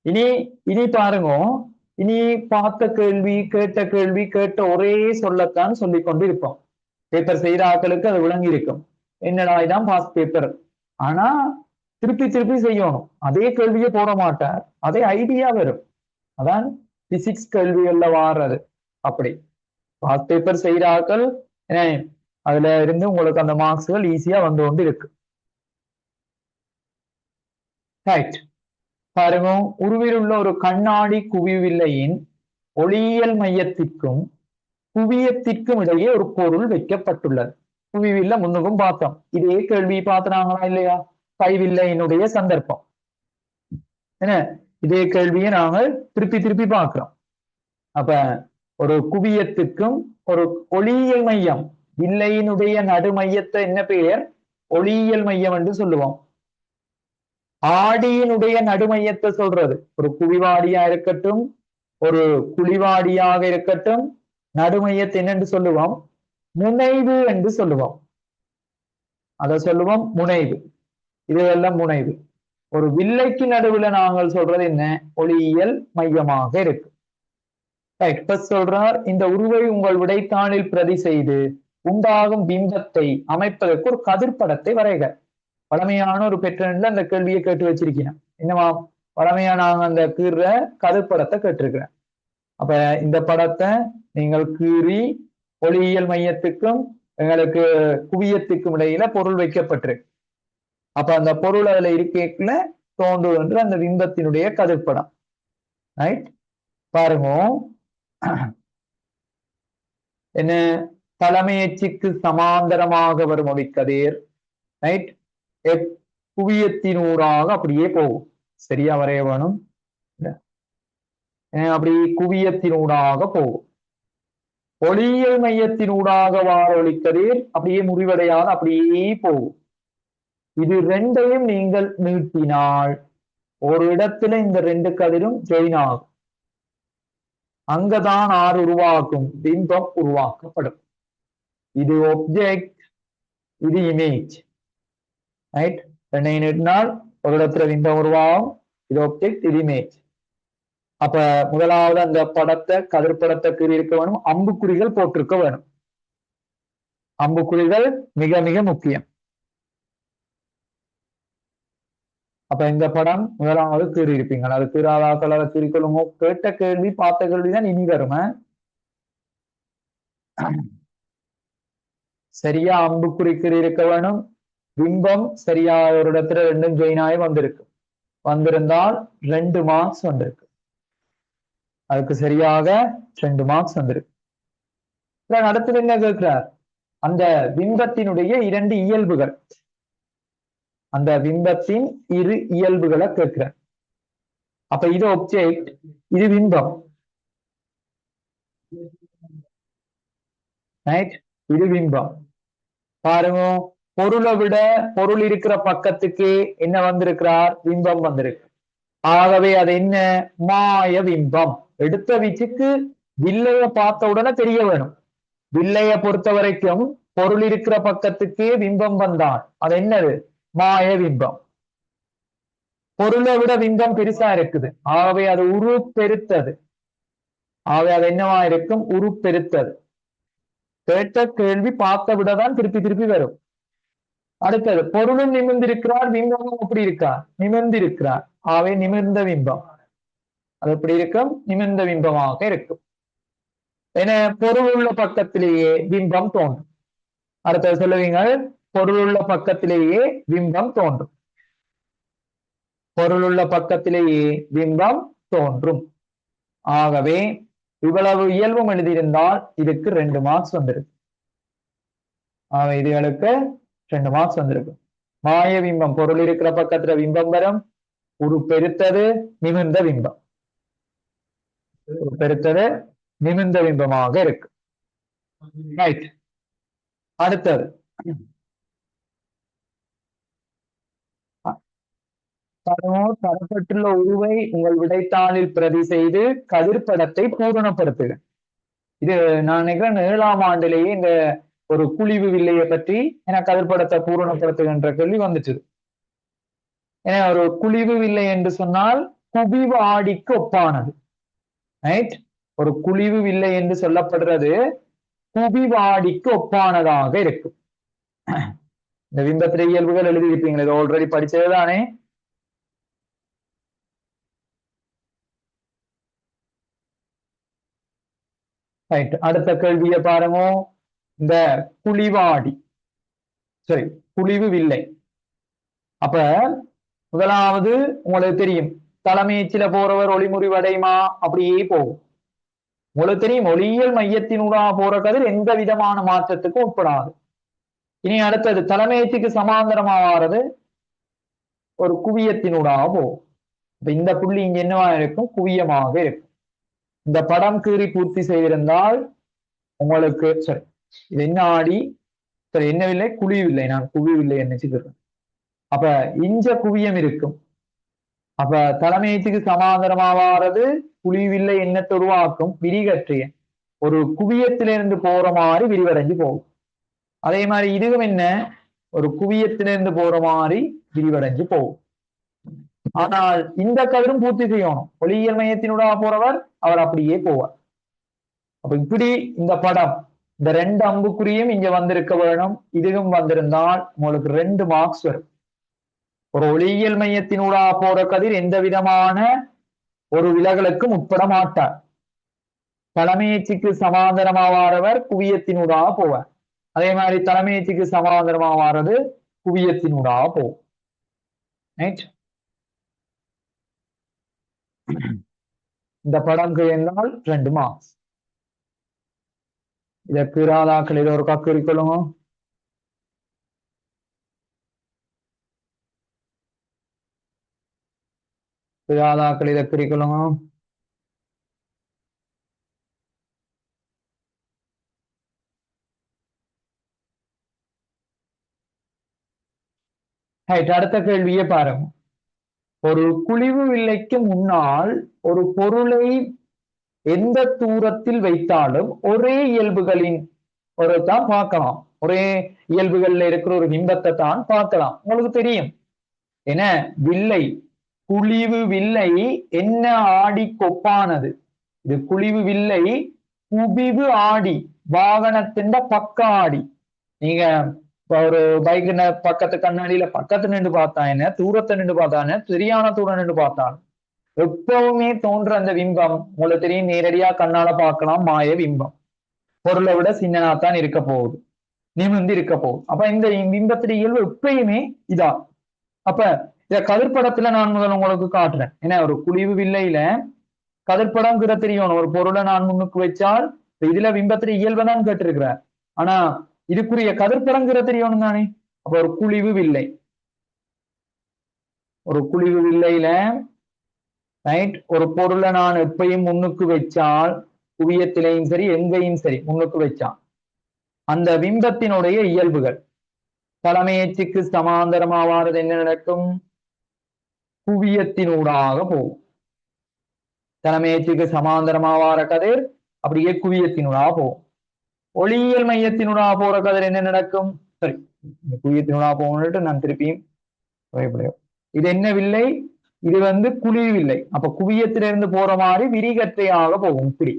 இனி பாருங்க. இனி பார்த்த கேள்வி கேட்ட ஒரே சொல்லத்தான் சொல்லிக் கொண்டு இருப்போம். பேப்பர் செய்யற ஆட்களுக்கு அது விளங்கி இருக்கும். என்னடா இதான் பாஸ் பேப்பர். ஆனா திருப்பி செய்யணும். அதே கேள்வியை போட மாட்டார். அதே ஐடியா வரும். அதான் பிசிக்ஸ் கேள்விகள்ல வாடுறது. அப்படி பாஸ் பேப்பர் செய்யற ஆட்கள் அதுல இருந்து உங்களுக்கு அந்த மார்க்ஸ்கள் ஈஸியா வந்து கொண்டு இருக்கு. ரைட். பாருங்க. உருவில் உள்ள ஒரு கண்ணாடி குவிவில்லையின் ஒளியியல் மையத்திற்கும் குவியத்திற்கும் இடையே ஒரு பொருள் வைக்கப்பட்டுள்ளது. குவிவில்லை முன்னுக்கும் பார்த்தோம். இதே கேள்வி பார்த்துனாங்களா இல்லையா? கைவில்லையினுடைய சந்தர்ப்பம் என்ன, இதே கேள்வியை நாங்கள் திருப்பி திருப்பி பார்க்கிறோம். அப்ப ஒரு குவியத்துக்கும் ஒரு ஒளியியல் மையம், வில்லையினுடைய நடுமையத்தை என்ன பெயர்? ஒளியியல் மையம் என்று சொல்லுவோம். ஆடியினுடைய நடுமையத்தை சொல்றது, ஒரு குவிவாடியா இருக்கட்டும், ஒரு குழிவாடியாக இருக்கட்டும், நடுமையத்தை என்னென்று சொல்லுவோம்? முனைவு என்று சொல்லுவோம். அதை சொல்லுவோம் முனைவு. இதுவெல்லாம் முனைவு. ஒரு வில்லைக்கு நடுவுல நாங்கள் சொல்றது என்ன? ஒளியியல் மையமாக இருக்கு. சொல்றார், இந்த உருவை உங்கள் விடைத்தாளில் பிரதி செய்து உண்டாகும் பிம்பத்தை அமைப்பதற்கு ஒரு கதிர்படத்தை வரைக. பழமையான ஒரு பெற்றன்ல அந்த கேள்வியை கேட்டு வச்சிருக்கேன். என்னவா? பழமையா நாங்க அந்த கீற கதிர்படத்தை கேட்டிருக்கிறேன். அப்ப இந்த படத்தை நீங்கள் கீறி ஒளியியல் மையத்துக்கும் எங்களுக்கு குவியத்துக்கும் இடையில பொருள் வைக்கப்பட்டிருக்கு. அப்ப அந்த பொருள் அதுல இருக்கேக்குல தோன்றுகின்ற அந்த பிம்பத்தினுடைய கதிர்படம். ரைட், பாருங்க என்ன, தலைமையச்சுக்கு சமாந்தரமாக வரும் ஒளிக்கதிர் ரைட் குவியத்தினூடாக அப்படியே போகும். சரியா வரைய வேணும். அப்படி குவியத்தினூடாக போகும். ஒளியியல் மையத்தினூடாக வார ஒளிக்கதிர் அப்படியே முறிவடையாத அப்படியே போகும். இது ரெண்டையும் நீங்கள் நீட்டினால் ஒரு இடத்துல இந்த ரெண்டு கதிரும் ஜெயின் ஆகும். அங்கதான் ஆறு உருவாக்கும் பிம்பம் உருவாக்கப்படும். இது ஒப்ஜெக்ட், இது இமேஜ். ரைட், ரெண்டை நீட்டினால் ஒரு இடத்துல பிம்பம் உருவாகும். இது ஒப்ஜெக்ட், இது இமேஜ். அப்ப முதலாவது அந்த படத்தை கதிர்படத்தை கீறி இருக்க வேணும், அம்புக்குறிகள் போட்டிருக்க வேணும். அம்புக்குறிகள் மிக மிக முக்கியம். அப்ப இந்த படம் முதலாவது கீறி இருப்பீங்க. அது கீறாதாக்கள் அதை கீறிக்கொள்ளுங்க. கேட்ட கேள்வி பார்த்த கேள்விதான் இனி வரும். சரியா அம்புக்குறி கீறி இருக்க வேணும். பிம்பம் சரியா ஒரு இடத்துல ரெண்டும் ஜெயினாய் வந்திருக்கு. வந்திருந்தால் 2 மார்க்ஸ் வந்திருக்கு. அதுக்கு சரியாக 2 மார்க்ஸ் வந்திருக்கு. அடுத்தது என்ன கேட்கிறார்? அந்த பிம்பத்தினுடைய 2 இயல்புகள், அந்த பிம்பத்தின் 2 இயல்புகளை கேட்கிறார். அப்ப இது ஒப்ஜெக்ட், இது பிம்பம். ரைட், இது பிம்பம். பாருங்க, பொருளை விட பொருள் இருக்கிற பக்கத்துக்கு என்ன வந்திருக்கிறார்? பிம்பம் வந்திருக்கு. ஆகவே அது என்ன? மாய பிம்பம். எடுத்த வீச்சுக்கு வில்லைய பார்த்த உடனே தெரிய வேணும். வில்லைய பொறுத்த வரைக்கும் பொருள் இருக்கிற பக்கத்துக்கே பிம்பம் வந்தான், அது என்னது? மாய பிம்பம். பொருளை விட பிம்பம் பெருசா இருக்குது. ஆகவே அது உருப்பெருத்தது. ஆகவே அது என்னவா இருக்கும்? உருப்பெருத்தது. கேட்ட கேள்வி பார்த்த விடதான் திருப்பி திருப்பி வரும். அடுத்தது, பொருளும் நிமிர்ந்திருக்கிறார், பிம்பமும் எப்படி இருக்கார்? நிமிர்ந்திருக்கிறார். ஆகவே நிமிர்ந்த பிம்பம். அது எப்படி இருக்கும்? நிமிர்ந்த பிம்பமாக இருக்கும். ஏன்னா பொருள் உள்ள பக்கத்திலேயே பிம்பம் தோன்றும். அடுத்தது சொல்லுவீங்க, பொருளுள்ள பக்கத்திலேயே பிம்பம் தோன்றும். பொருளுள்ள பக்கத்திலேயே பிம்பம் தோன்றும். ஆகவே இவ்வளவு இயல்பும் எழுதியிருந்தால் இதுக்கு 2 மார்க்ஸ் வந்திருக்கு. இதுகளுக்கு 2 மார்க்ஸ் வந்திருக்கு. மாய பிம்பம், பொருள் இருக்கிற பக்கத்துல பிம்பம் வரும். உருப்பெருத்தது, நிமிர்ந்த பிம்பம். உருப்பெருத்தது, நிமிர்ந்த பிம்பமாக இருக்கு. ரைட், அடுத்தது தரப்பட்டுள்ள உருவை உங்கள் விடைத்தாளில் பிரதி செய்து கதிர்படத்தை பூரணப்படுத்துக. இது நான் நினைக்கிறேன் 7ஆம் ஆண்டிலேயே இந்த ஒரு குழிவு வில்லையை பற்றி எனக்கு கதிர்படத்தை பூரணப்படுத்துகின்ற கேள்வி வந்துச்சு. ஏன்னா ஒரு குழிவு வில்லை என்று சொன்னால் குவிவு ஆடிக்கு ஒப்பானது. ரைட், ஒரு குழிவு வில்லை என்று சொல்லப்படுறது குவிவாடிக்கு ஒப்பானதாக இருக்கும். இந்த பிம்பத்திரை இயல்புகள் எழுதியிருப்பீங்களா? இது ஆல்ரெடி படிச்சதுதானே? ரைட், அடுத்த கேள்வியை பாருங்க. இந்த குழிவாடி, சரி குழிவு வில்லை. அப்ப முதலாவது உங்களுக்கு தெரியும், தலைமைச்சில போறவர் ஒளிமுறிவடையுமா? அப்படியே போகும். உங்களுக்கு தெரியும் ஒளியியல் மையத்தினூடாக போற கதிர் எந்த விதமான மாற்றத்துக்கும் உட்படாது. இனி அடுத்தது தலைமையத்துக்கு சமாந்தரமாவது ஒரு குவியத்தினூடாக போகும். இப்ப இந்த புள்ளி இங்க என்னவா இருக்கும்? குவியமாக இருக்கும். இந்த படம் கீறி பூர்த்தி செய்திருந்தால் உங்களுக்கு சரி இது என்ன ஆடி சரி என்னவில்லை குழிவில்லை, நான் குவிவில்லை நினைச்சுக்கிறேன். அப்ப இஞ்ச குவியம் இருக்கும். அப்ப தலைமையத்துக்கு சமாந்தரமாவாறது குழிவில்லை எண்ணத்தை உருவாக்கும் விரிகற்றிய ஒரு குவியத்திலிருந்து போற மாதிரி விரிவடைஞ்சு போகும். அதே மாதிரி இதுவும் என்ன ஒரு குவியத்திலிருந்து போற மாதிரி விரிவடைஞ்சு போகும். ஆனால் இந்த கதிரும் பூர்த்தி செய்யணும். ஒளியியல் மையத்தினூடாக போறவர் அவர் அப்படியே போவார். அப்ப இப்படி இந்த படம் இந்த 2 அம்புக்குறியும் இங்க வந்திருக்க வேணும். இதுவும் வந்திருந்தால் உங்களுக்கு 2 மார்க்ஸ் வரும். ஒரு ஒளியியல் மையத்தினூடாக போற கதிர் எந்த விதமான ஒரு விலகலுக்கும் உட்பட மாட்டார். தலைமையச்சுக்கு சமாந்தரமாவாரவர் குவியத்தினூடாக போவார். அதே மாதிரி தலைமையச்சுக்கு சமாந்தரமாவாரது குவியத்தினூடாக போகும். இந்த படம் இருந்தால் 2 மார்க்ஸ். இதற்கு இராதாக்கள் இதை ஒரு கக்கு இருக்கொள்ளுங்க. இராதாக்கள் இதை குறிக்கொள்ளுங்க. அடுத்த கேள்வியை பாருங்க. ஒரு குழிவு வில்லைக்கு முன்னால் ஒரு பொருளை எந்த தூரத்தில் வைத்தாலும் ஒரே இயல்புகளின் ஒரு தான் பார்க்கலாம். ஒரே இயல்புகள்ல இருக்கிற ஒரு பிம்பத்தை தான் பார்க்கலாம். உங்களுக்கு தெரியும் என்ன வில்லை குழிவு வில்லை என்ன ஆடி கொப்பானது. இது குழிவு வில்லை குவிவு ஆடி வாகனத்தின் பக்க ஆடி. நீங்க ஒரு பைக் பக்கத்து கண்ணாடியில பக்கத்து நின்று பார்த்தா என்ன, தூரத்தை நின்று பார்த்தா என்ன, சரியான தூரம் நின்று பார்த்தான் எப்பவுமே தோன்ற அந்த பிம்பம் உங்களுக்கு தெரியும். நேரடியா கண்ணால பார்க்கலாம் மாய பிம்பம். பொருளை விட சின்னனாத்தான் இருக்க போகுது, நிமிர்ந்து இருக்க போகுது. அப்ப இந்த பிம்பத்துடைய இயல்பு எப்பயுமே இதா. அப்ப இத கதிர்படத்துல நான் முதல் உங்களுக்கு காட்டுறேன். ஏன்னா ஒரு குழிவு வில்லையில கதிர்படம் கிற தெரியணும். ஒரு பொருளை நான் முன்னுக்கு வச்சால் இதுல பிம்பத்துடைய இயல்பை தான் கேட்டிருக்கிறார். ஆனா இதுக்குரிய கதிர்படம் கிற தெரியணும் தானே. அப்ப ஒரு குழிவு வில்லை, ஒரு குழிவு வில்லையில ரைட் ஒரு பொருளை நான் எப்பயும் முன்னுக்கு வச்சால் குவியத்திலையும் சரி எங்கேயும் சரி முன்னுக்கு வச்சான் அந்த பிம்பத்தினுடைய இயல்புகள் தலைமையச்சுக்கு சமாந்தரமாவாரது என்ன நடக்கும்? குவியத்தினூடாக போகும். தலைமையச்சுக்கு சமாந்தரமாவார கதிர் அப்படியே குவியத்தினூடாக போகும். ஒளியியல் மையத்தினூடாக போற கதிர் என்ன நடக்கும்? சரி குவியத்தினூடாக போகணும்னு நான் திருப்பியும் இது என்ன வில்லை? இது குழிவில்லை. அப்ப குவியத்திலிருந்து போற மாதிரி விரிகற்றையாக போகும். இப்படி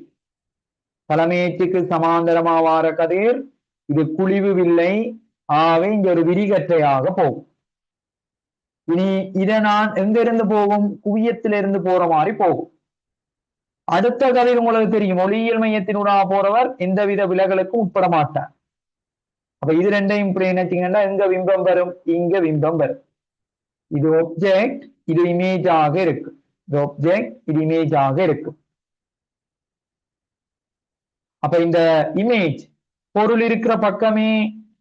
தலைமையச்சுக்கு சமாந்தரமாவார கதிர் இது குழிவு வில்லை. ஆகவே இங்க ஒரு விரிகற்றையாக போகும். இனி இதை நான் எங்க இருந்து போகும்? குவியத்திலிருந்து போற மாதிரி போகும். அடுத்த கதிர் உங்களுக்கு தெரியும். ஒளியியல் மையத்தினூடாக போறவர் எந்தவித விலகலுக்கும் உட்பட மாட்டார். அப்ப இது ரெண்டையும் இப்படி நினைச்சீங்கன்னா எங்க பிம்பம் வரும்? இங்க பிம்பம் வரும். இது ஆப்ஜெக்ட், இது இமேஜ் ஆக இருக்கு. இது ஆப்ஜெக்ட், இது இமேஜ் ஆக இருக்கு. அப்ப இந்த இமேஜ் பொருள் இருக்கிற பக்கமே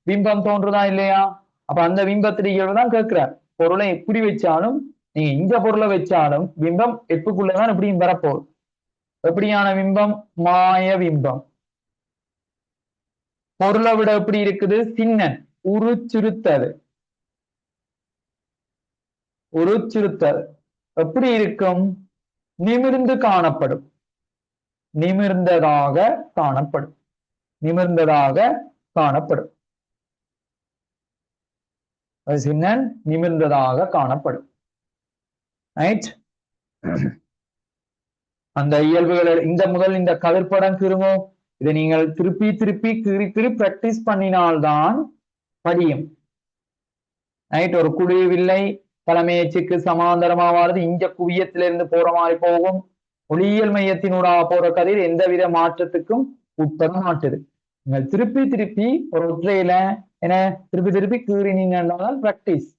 பிம்பம் தோன்றுதா இல்லையா? அப்ப அந்த பிம்பத்திற்கு தான் கேட்கிறார். பொருளை எப்படி வச்சாலும் நீங்க இந்த பொருளை வச்சாலும் பிம்பம் எப்பக்குள்ளதான் எப்படியும் வரப்போகுது. எப்படியான பிம்பம்? மாய பிம்பம். பொருளை விட எப்படி இருக்குது? சின்னன், உருச்சுருத்தது. உருச்சுருத்தது எப்படி இருக்கும்? நிமிர்ந்து காணப்படும். நிமிர்ந்ததாக காணப்படும். நிமிர்ந்ததாக காணப்படும். சின்னன் நிமிர்ந்ததாக காணப்படும். ரைட். அந்த இயல்புகளை இந்த கதிர்படம் கிருமோ இதை நீங்கள் திருப்பி திருப்பி கீறி பிராக்டிஸ் பண்ணினால்தான் படியும். ரைட். ஒரு குழிவில்லை தலைமையச்சுக்கு சமாந்தரமாவாது இங்க குவியத்திலிருந்து போற மாதிரி போகும். ஒளியியல் மையத்தினூடாக போற கதிர் எந்தவித மாற்றத்துக்கும் உட்பட மாட்டுது. நீங்கள் திருப்பி திருப்பி ஒரு ஒற்றையில என்ன திருப்பி திருப்பி கீறினீங்கன்றால் பிராக்டிஸ்.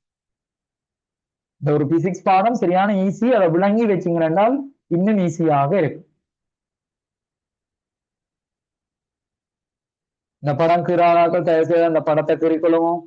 இந்த ஒரு பிசிக்ஸ் பாடம் சரியான ஈஸி. அதை விளங்கி வச்சிங்கன்றால் இன்னும் ஈஸியாக இருக்கும். இந்த படம் கீறானாக்கள் தயவு செய்து அந்த படத்தை குறிக்கொள்ளுவோம்.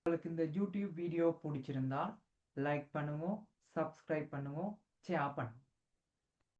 உங்களுக்கு இந்த யூடியூப் வீடியோ பிடிச்சிருந்தா லைக் பண்ணுங்க, சப்ஸ்கிரைப் பண்ணுங்க, ஷேர் பண்ணுங்க.